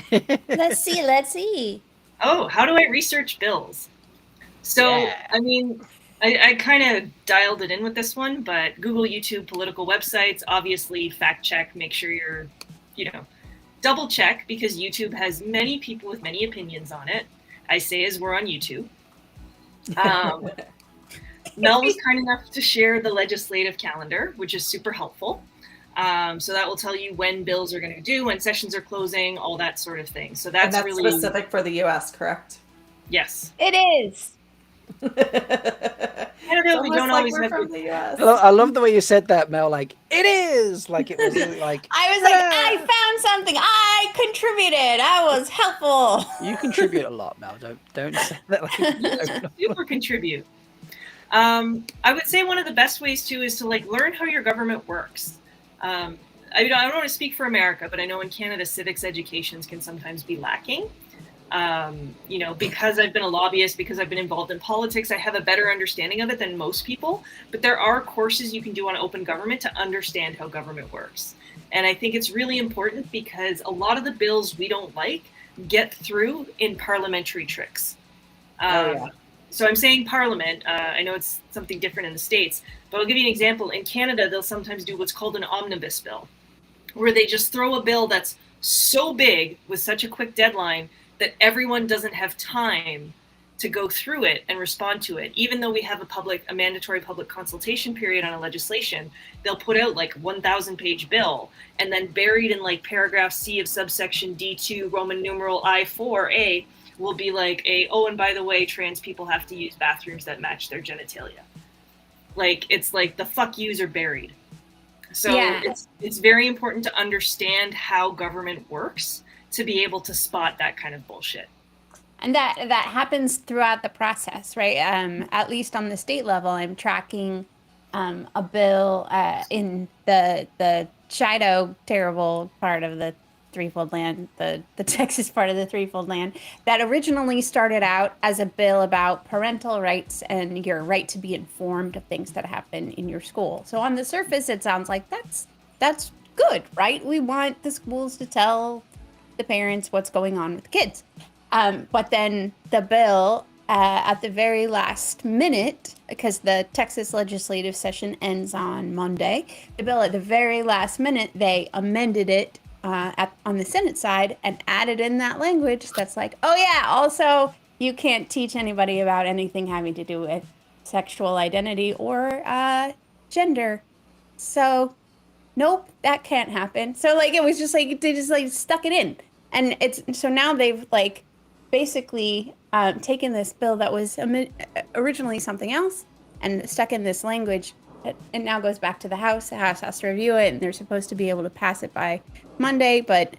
Let's see. Oh, how do I research bills? So, Yeah. I mean, I kind of dialed it in with this one, but Google, YouTube, political websites, obviously fact check, make sure you're, double check, because YouTube has many people with many opinions on it. I say as we're on YouTube. Mel was kind enough to share the legislative calendar, which is super helpful. So that will tell you when bills are going to do, when sessions are closing, all that sort of thing. So that's really specific for the U.S., correct? Yes. It is. I don't know. We don't always have from the US. I love the way you said that, Mel. Like, it is. Like, it was like... I was like, I found something. I contributed. I was helpful. You contribute a lot, Mel. Don't say that. Like, super contribute. I would say one of the best ways too is to like learn how your government works. I don't want to speak for America, but I know in Canada civics educations can sometimes be lacking. Because I've been a lobbyist, because I've been involved in politics, I have a better understanding of it than most people. But there are courses you can do on open government to understand how government works. And I think it's really important because a lot of the bills we don't like get through in parliamentary tricks. So I'm saying parliament. I know it's something different in the States, but I'll give you an example. In Canada, they'll sometimes do what's called an omnibus bill, where they just throw a bill that's so big with such a quick deadline that everyone doesn't have time to go through it and respond to it. Even though we have a mandatory public consultation period on a legislation, they'll put out like 1,000-page bill, and then buried in like paragraph C of subsection D2 Roman numeral I4A will be like and by the way, trans people have to use bathrooms that match their genitalia. Like, it's like the fuck yous are buried. So Yeah. it's very important to understand how government works to be able to spot that kind of bullshit. And that happens throughout the process, right? At least on the state level, I'm tracking a bill in the Shido terrible part of the Threefold Land, the Texas part of the Threefold Land, that originally started out as a bill about parental rights and your right to be informed of things that happen in your school. So on the surface, it sounds like that's good, right? We want the schools to tell the parents what's going on with the kids. But then the bill at the very last minute, because the Texas legislative session ends on Monday, the bill at the very last minute, they amended it on the Senate side and added in that language that's like, oh yeah, also you can't teach anybody about anything having to do with sexual identity or gender. So nope, that can't happen. So like, it was just like, they just like stuck it in. And so now they've like basically taken this bill that was originally something else and stuck in this language. It now goes back to the House. The House has to review it, and they're supposed to be able to pass it by Monday, but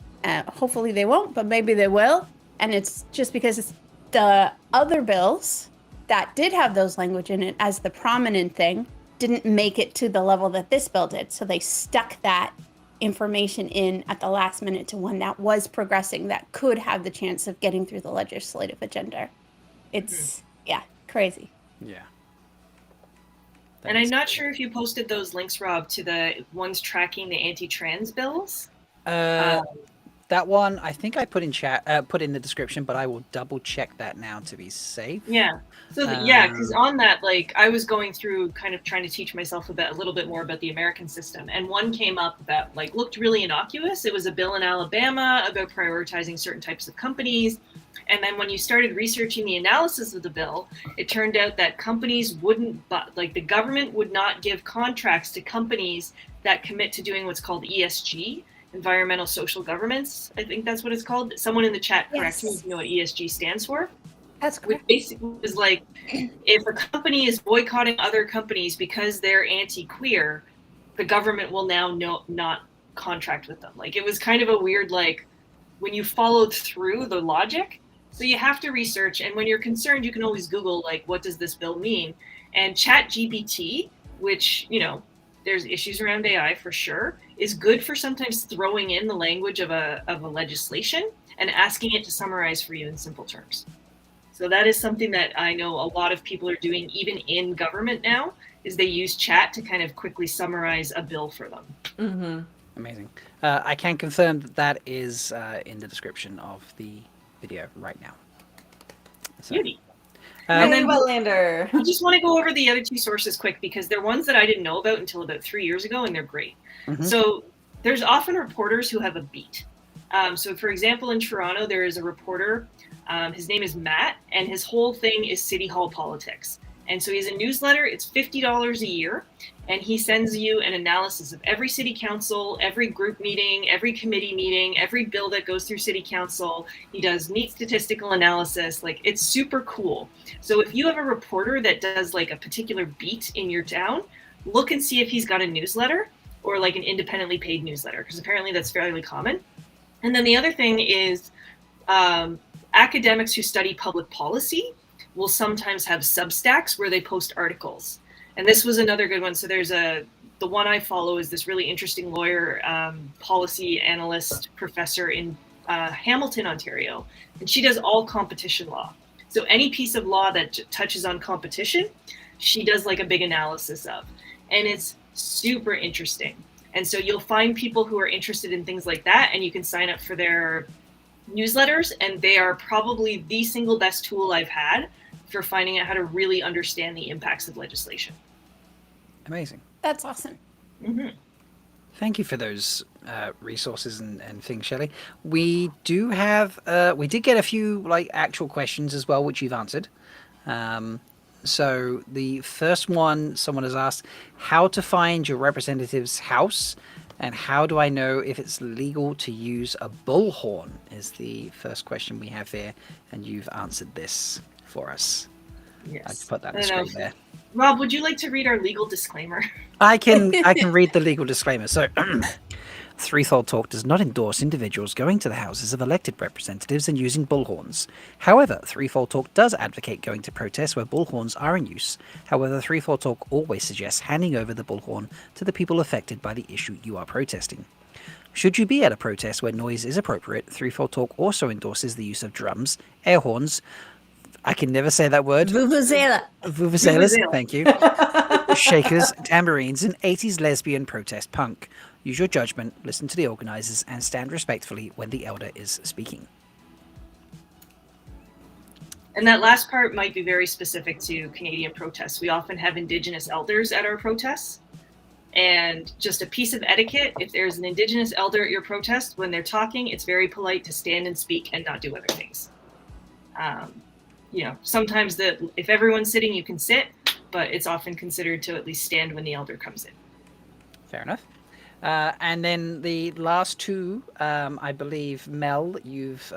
hopefully they won't, but maybe they will. And it's just because the other bills that did have those language in it as the prominent thing didn't make it to the level that this bill did. So they stuck that information in at the last minute to one that was progressing, that could have the chance of getting through the legislative agenda. It's, crazy. yeah. And I'm not sure if you posted those links, Rob, to the ones tracking the anti-trans bills. That one, I think I put in the description, but I will double check that now to be safe. Yeah. So because on that, like, I was going through kind of trying to teach myself a little bit more about the American system, and one came up that like looked really innocuous. It was a bill in Alabama about prioritizing certain types of companies. And then when you started researching the analysis of the bill, it turned out that companies the government would not give contracts to companies that commit to doing what's called ESG, environmental social governance. I think that's what it's called. Someone in the chat correct me if you know what ESG stands for. That's which correct. basically is like, if a company is boycotting other companies because they're anti-queer, the government will now not contract with them. Like, it was kind of a weird, like, when you followed through the logic. So you have to research, and when you're concerned, you can always Google, like, what does this bill mean? And ChatGPT, which, you know, there's issues around AI for sure, is good for sometimes throwing in the language of a legislation and asking it to summarize for you in simple terms. So that is something that I know a lot of people are doing, even in government now, is they use chat to kind of quickly summarize a bill for them. Mm-hmm. Amazing. I can confirm that that is in the description of the video right now. So, Beauty. And And then then- Wetlander. I just want to go over the other two sources quick because they're ones that I didn't know about until about 3 years ago, and they're great. Mhm. So there's often reporters who have a beat. So for example, in Toronto, there is a reporter. His name is Matt, and his whole thing is City Hall politics. And so he has a newsletter. It's $50 a year, and he sends you an analysis of every city council, every group meeting, every committee meeting, every bill that goes through city council. He does neat statistical analysis. Like, it's super cool. So if you have a reporter that does like a particular beat in your town, look and see if he's got a newsletter or like an independently paid newsletter, because apparently that's fairly common. And then the other thing is academics who study public policy will sometimes have Substacks where they post articles. And this was another good one. So there's the one I follow is this really interesting lawyer, policy analyst, professor in Hamilton, Ontario. And she does all competition law. So any piece of law that touches on competition, she does like a big analysis of. And it's super interesting. And so you'll find people who are interested in things like that, and you can sign up for their newsletters, and they are probably the single best tool I've had for finding out how to really understand the impacts of legislation. amazing. That's awesome. Mm-hmm. Thank you for those resources and things, Shelley. We do have, we did get a few like actual questions as well, which you've answered. So the first one, someone has asked, how to find your representative's house and how do I know if it's legal to use a bullhorn is the first question we have here. And you've answered this for us. Yes. I'd put that on I the know. screen there. Rob, would you like to read our legal disclaimer? I can read the legal disclaimer. So, Threefold Talk does not endorse individuals going to the houses of elected representatives and using bullhorns. However, Threefold Talk does advocate going to protests where bullhorns are in use. However, Threefold Talk always suggests handing over the bullhorn to the people affected by the issue you are protesting. Should you be at a protest where noise is appropriate, Threefold Talk also endorses the use of drums, air horns, I can never say that word. Vuvuzela. Vuvuzelas, Vuvuzela. thank you. Shakers, tambourines, and 80s lesbian protest punk. Use your judgment, listen to the organizers, and stand respectfully when the elder is speaking. And that last part might be very specific to Canadian protests. We often have Indigenous elders at our protests. And just a piece of etiquette, if there's an Indigenous elder at your protest, when they're talking, it's very polite to stand and speak and not do other things. You know, sometimes if everyone's sitting, you can sit, but it's often considered to at least stand when the elder comes in. Fair enough. And then the last two, I believe, Mel, you've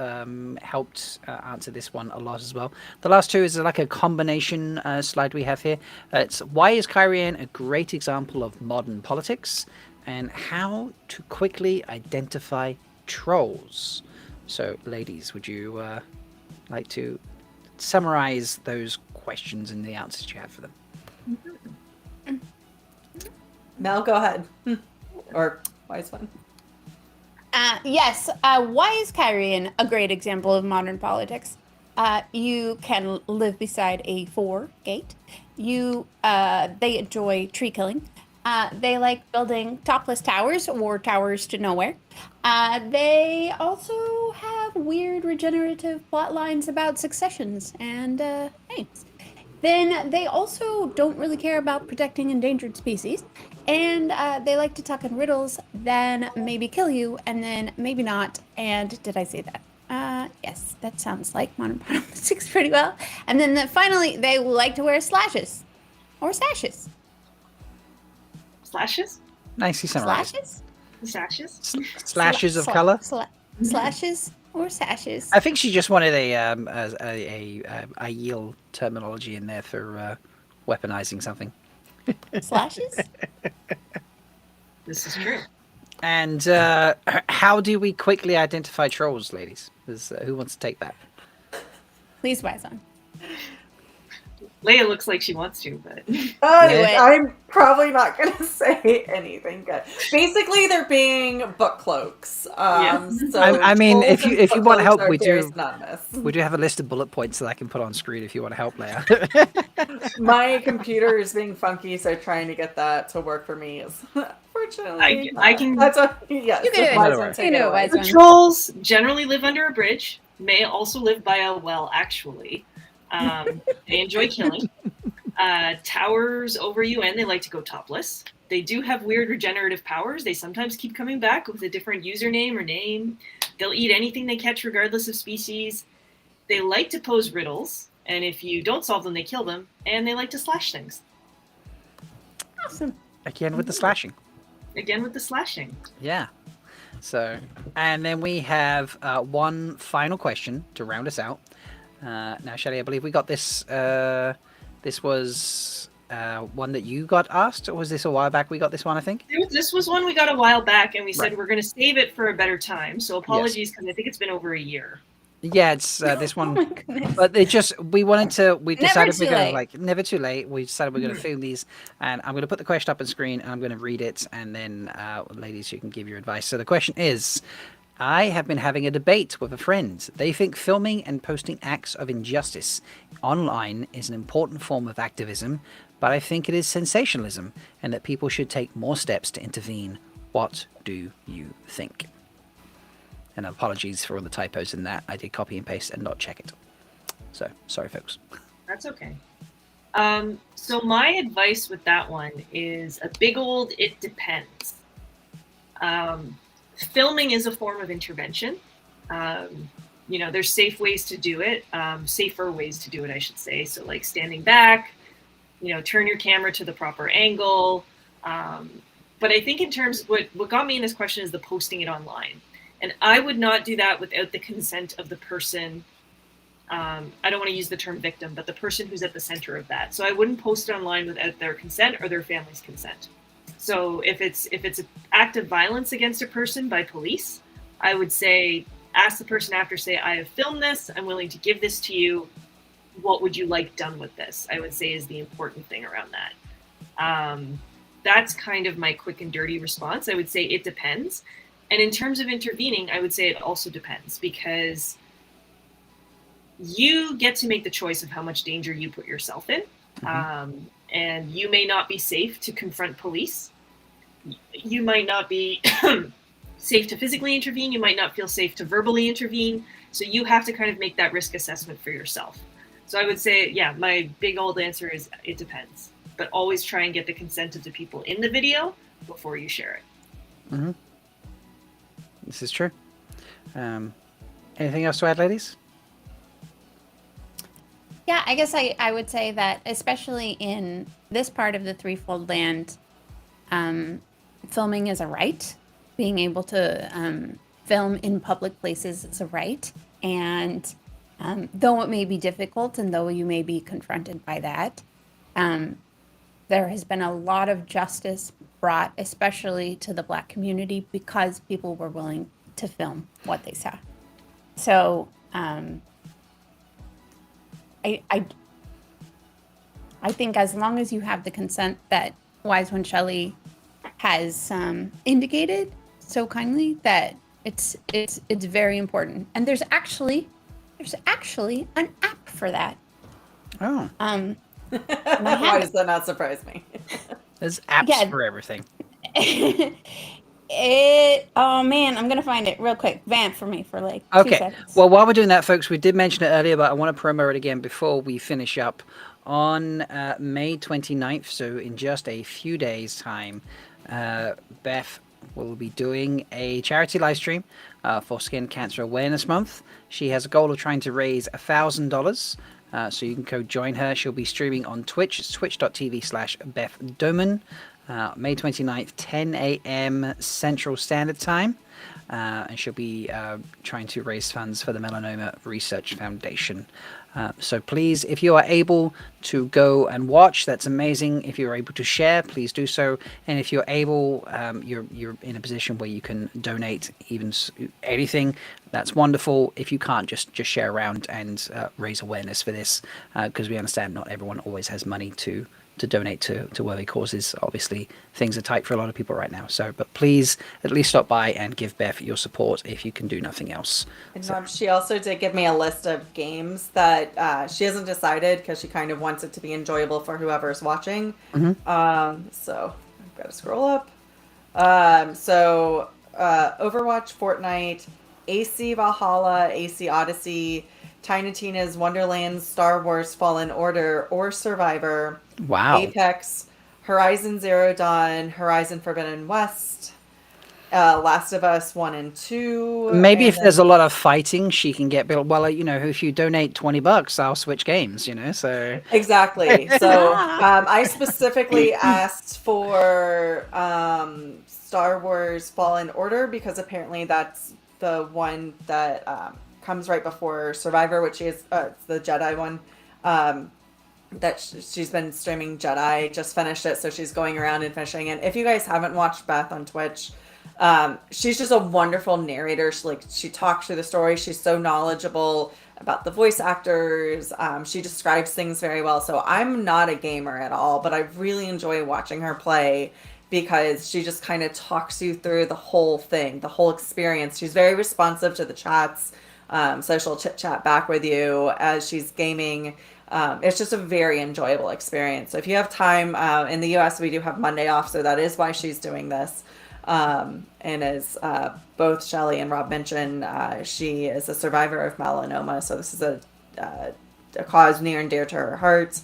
helped answer this one a lot as well. The last two is like a combination slide we have here. It's why is Kyrian a great example of modern politics and how to quickly identify trolls. So, ladies, would you like to summarize those questions and the answers you have for them? Mel, go ahead. Or wise one. Yes. Why is Kyrian a great example of modern politics? You can live beside a 4 gate. They enjoy tree killing. They like building topless towers or towers to nowhere. They also have weird regenerative plot lines about successions and things. Then they also don't really care about protecting endangered species. And they like to talk in riddles, then maybe kill you, and then maybe not. And did I say that? Yes, that sounds like modern politics pretty well. And then finally, they like to wear slashes or sashes. Slashes? Nicely summarized. Slashes? Sashes? Slashes of color? Slashes Or sashes. I think she just wanted a yield terminology in there for weaponizing something. Slashes? This is true. And how do we quickly identify trolls, ladies? Who wants to take that? Please, Wison. Leigh-A looks like she wants to, but I'm probably not going to say anything good. Basically, they're being book cloaks. So I mean, if trolls you and if you book want help, cloaks we are very do. synonymous. We do have a list of bullet points that I can put on screen if you want to help, Leigh-A. My computer is being funky, so trying to get that to work for me is fortunately. I can. That's a yes. You can do it. Wise No one, worries. take You it know, away. Wise The one. trolls generally live under a bridge. May also live by a well. Actually, they enjoy killing. Towers over you, and they like to go topless. They do have weird regenerative powers. They sometimes keep coming back with a different username or name. They'll eat anything they catch, regardless of species. They like to pose riddles, and if you don't solve them, they kill them. And they like to slash things. Awesome. Again with the slashing. Again with the slashing. Yeah. So, and then we have one final question to round us out. Now, Shelly, I believe we got this. This was one that you got asked, or was this a while back? We got this one, I think. This was one we got a while back, and we said Right. we're going to save it for a better time. So apologies, because I think it's been over a year. Yeah, it's this Oh one. my goodness. But we decided too we're going late. to, like, never too late. We decided we're going to film these, and I'm going to put the question up on screen, and I'm going to read it, and then, ladies, you can give your advice. So the question is, I have been having a debate with a friend. They think filming and posting acts of injustice online is an important form of activism, but I think it is sensationalism, and that people should take more steps to intervene. What do you think? And apologies for all the typos in that. I did copy and paste and not check it. So, sorry, folks. That's okay. So my advice with that one is a big old it depends. Filming is a form of intervention. There's safe ways to do it, safer ways to do it, I should say. So like standing back, turn your camera to the proper angle. But I think in terms, what got me in this question is the posting it online. And I would not do that without the consent of the person. I don't want to use the term victim, but the person who's at the center of that. So I wouldn't post it online without their consent or their family's consent. So if it's an act of violence against a person by police, I would say, ask the person after, say, I have filmed this. I'm willing to give this to you. What would you like done with this? I would say is the important thing around that. That's kind of my quick and dirty response. I would say it depends. And in terms of intervening, I would say it also depends, because you get to make the choice of how much danger you put yourself in. And you may not be safe to confront police. You might not be safe to physically intervene. You might not feel safe to verbally intervene. So you have to kind of make that risk assessment for yourself. So I would say, yeah, my big old answer is it depends. But always try and get the consent of the people in the video before you share it. Mm-hmm. This is true. Anything else to add, ladies? Yeah, I guess I would say that, especially in this part of the Threefold Land, filming is a right. Being able to film in public places is a right. And though it may be difficult and though you may be confronted by that, there has been a lot of justice brought, especially to the Black community, because people were willing to film what they saw. So I think as long as you have the consent that Wise One Shelly has indicated so kindly, that it's very important. And there's actually an app for that. Oh. Why does that not surprise me? There's apps for everything. Oh man, I'm gonna find it real quick. Vamp for me for like 2 seconds. Well, while we're doing that, folks, we did mention it earlier, but I want to promo it again before we finish up. On May 29th, so in just a few days' time, Beth will be doing a charity live stream for Skin Cancer Awareness Month. She has a goal of trying to raise $1,000. So you can go join her. She'll be streaming on Twitch. It's twitch.tv/Beth Doman. May 29th, 10 a.m. Central Standard Time. and she'll be trying to raise funds for the Melanoma Research Foundation. So please, if you are able to go and watch, that's amazing. If you're able to share, please do so. And if you're able, you're in a position where you can donate even anything, that's wonderful. If you can't, just share around and raise awareness for this, because we understand not everyone always has money to donate to worthy causes. Obviously, things are tight for a lot of people right now. So, but please at least stop by and give Beth your support if you can do nothing else. And she also did give me a list of games that she hasn't decided because she kind of wants it to be enjoyable for whoever's watching. So I've got to scroll up. Overwatch, Fortnite, AC Valhalla, AC Odyssey, Tiny Tina's Wonderlands, Star Wars Fallen Order, or Survivor. Wow. Apex, Horizon Zero Dawn, Horizon Forbidden West, Last of Us 1 and 2. Maybe if there's a lot of fighting, she can get built. Well, if you donate $20, I'll switch games. So exactly. So I specifically asked for Star Wars Fallen Order because apparently that's the one that comes right before Survivor, which is the Jedi one. That she's been streaming Jedi, just finished it, so she's going around and finishing it. If you guys haven't watched Beth on Twitch, she's just a wonderful narrator. She talks through the story. She's so knowledgeable about the voice actors. She describes things very well. So I'm not a gamer at all, but I really enjoy watching her play because she just kind of talks you through the whole thing, the whole experience. She's very responsive to the chats, so she'll chit chat back with you as she's gaming. It's just a very enjoyable experience. So if you have time, in the US, we do have Monday off, so that is why she's doing this. And as both Shelly and Rob mentioned, she is a survivor of melanoma, so this is a cause near and dear to her heart.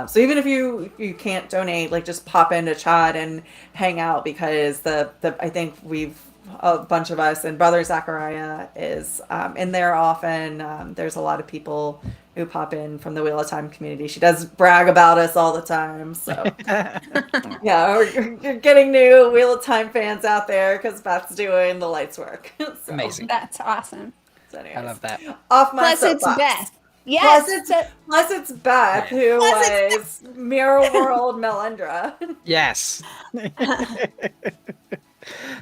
So even if you can't donate, just pop into Chad and hang out, because I think a bunch of us, and Brother Zachariah is in there often. There's a lot of people who pop in from the Wheel of Time community. She does brag about us all the time. So yeah, you're getting new Wheel of Time fans out there because Beth's doing the lights work. So, amazing. That's awesome. So anyways, I love that. Off my Plus soapbox. it's Beth. Yes. Plus it's Beth, who was Mirror World Melindhra. Yes.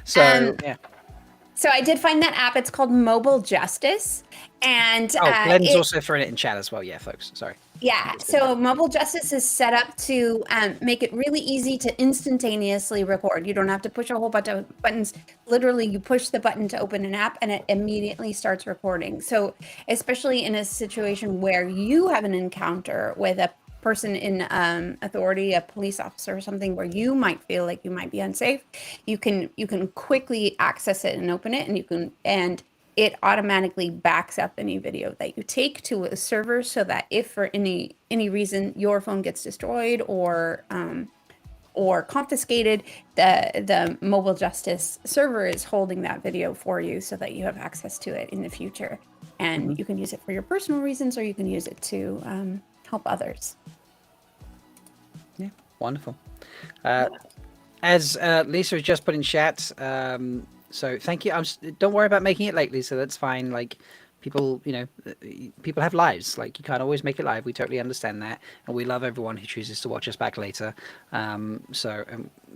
So yeah. So I did find that app. It's called Mobile Justice, and Glenn's also throwing it in chat as well. Yeah, folks. Sorry. Yeah. So Mobile Justice is set up to make it really easy to instantaneously record. You don't have to push a whole bunch of buttons. Literally, you push the button to open an app, and it immediately starts recording. So especially in a situation where you have an encounter with a person in authority, a police officer or something, where you might feel like you might be unsafe, you can quickly access it and open it, and it automatically backs up any video that you take to a server, so that if for any reason your phone gets destroyed or confiscated, the Mobile Justice server is holding that video for you so that you have access to it in the future, and you can use it for your personal reasons, or you can use it to help others. Yeah, wonderful. As Lisa has just put in chat, so thank you. Don't worry about making it late, Lisa. That's fine. People, people have lives. You can't always make it live. We totally understand that, and we love everyone who chooses to watch us back later. So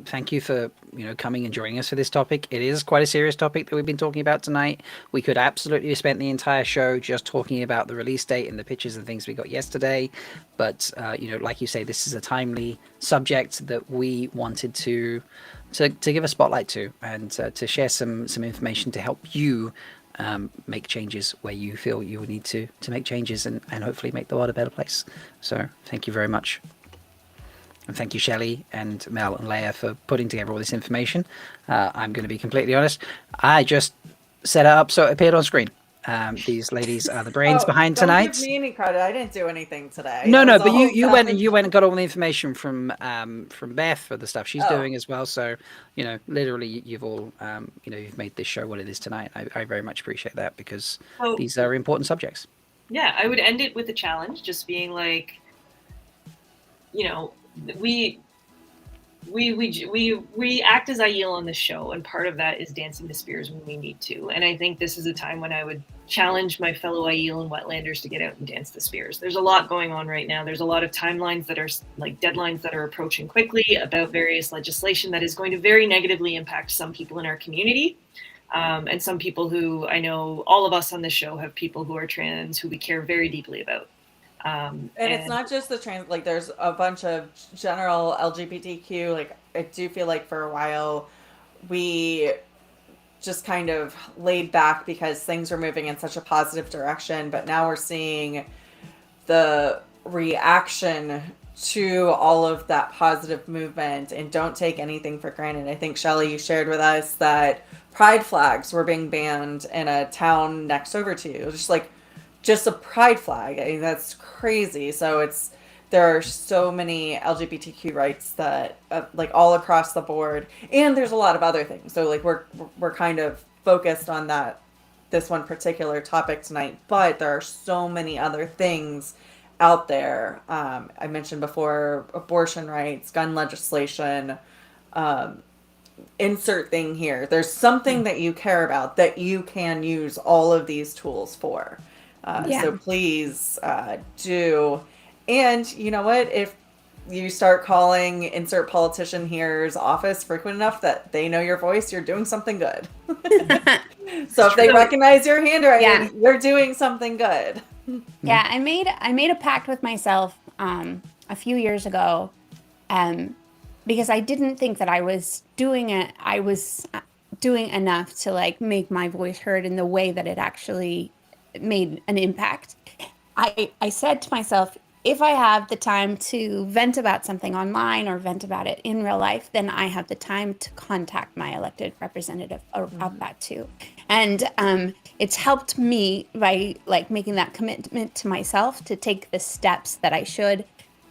thank you for coming and joining us for this topic. It is quite a serious topic that we've been talking about tonight. We could absolutely have spent the entire show just talking about the release date and the pictures and things we got yesterday, but like you say, this is a timely subject that we wanted to give a spotlight to, and to share some information to help you make changes where you feel you need to make changes, and hopefully make the world a better place. So thank you very much. And thank you, Shelly and Mel and Leigh-A, for putting together all this information. I'm going to be completely honest. I just set it up so it appeared on screen. These ladies are the brains behind tonight. Don't give me any credit. I didn't do anything today. No, but you went and got all the information from Beth for the stuff she's doing as well. So literally, you've all you've made this show what it is tonight. I very much appreciate that, because these are important subjects. Yeah, I would end it with a challenge, just being we act as Aiel on the show, and part of that is dancing the spears when we need to. And I think this is a time when I would challenge my fellow Aiel and Wetlanders to get out and dance the spears. There's a lot going on right now. There's a lot of timelines that are like deadlines that are approaching quickly about various legislation that is going to very negatively impact some people in our community. And some people who I know, all of us on this show have people who are trans who we care very deeply about. And it's not just the trans, like there's a bunch of general LGBTQ, like I do feel like for a while we just kind of laid back because things were moving in such a positive direction, but now we're seeing the reaction to all of that positive movement, and don't take anything for granted. I think, Shelly, you shared with us that pride flags were being banned in a town next over to you. Just a pride flag. I mean, that's crazy. So there are so many LGBTQ rights that like all across the board, and there's a lot of other things. So like we're kind of focused on this one particular topic tonight, but there are so many other things out there. I mentioned before abortion rights, gun legislation, insert thing here. There's something that you care about that you can use all of these tools for. So please do. And you know what? If you start calling insert politician here's office frequent enough that they know your voice, you're doing something good. So if they recognize your handwriting, you're doing something good. Yeah, I made a pact with myself a few years ago, because I didn't think that I was doing it. I was doing enough to like make my voice heard in the way that it actually made an impact. I said to myself, if I have the time to vent about something online or vent about it in real life, then I have the time to contact my elected representative about that too. And it's helped me by like making that commitment to myself to take the steps that I should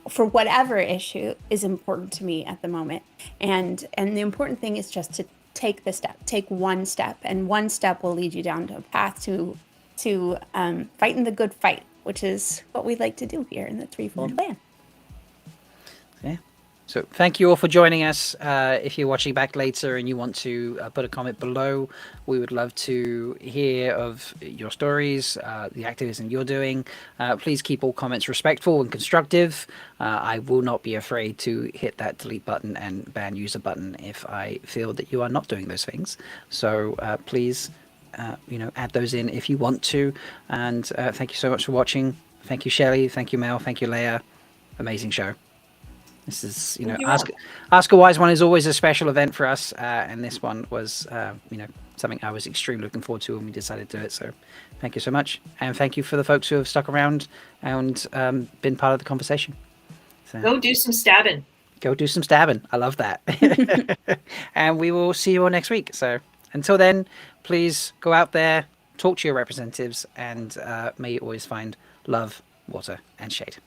for whatever issue is important to me at the moment. And the important thing is just to take the step, take one step, and one step will lead you down to a path to fighting the good fight, which is what we like to do here in the Threefold Clan. Yeah. So thank you all for joining us. If you're watching back later and you want to put a comment below, we would love to hear of your stories, the activism you're doing. Please keep all comments respectful and constructive. I will not be afraid to hit that delete button and ban user button if I feel that you are not doing those things. So please, add those in if you want to. And thank you so much for watching. Thank you, Shelly. Thank you, Mel. Thank you, Leigh-A. Amazing show. This is, Ask a Wise One is always a special event for us, and this one was, something I was extremely looking forward to when we decided to do it. So, thank you so much, and thank you for the folks who have stuck around and been part of the conversation. So, go do some stabbing. Go do some stabbing. I love that. And we will see you all next week. So, until then, please go out there, talk to your representatives, and may you always find love, water, and shade.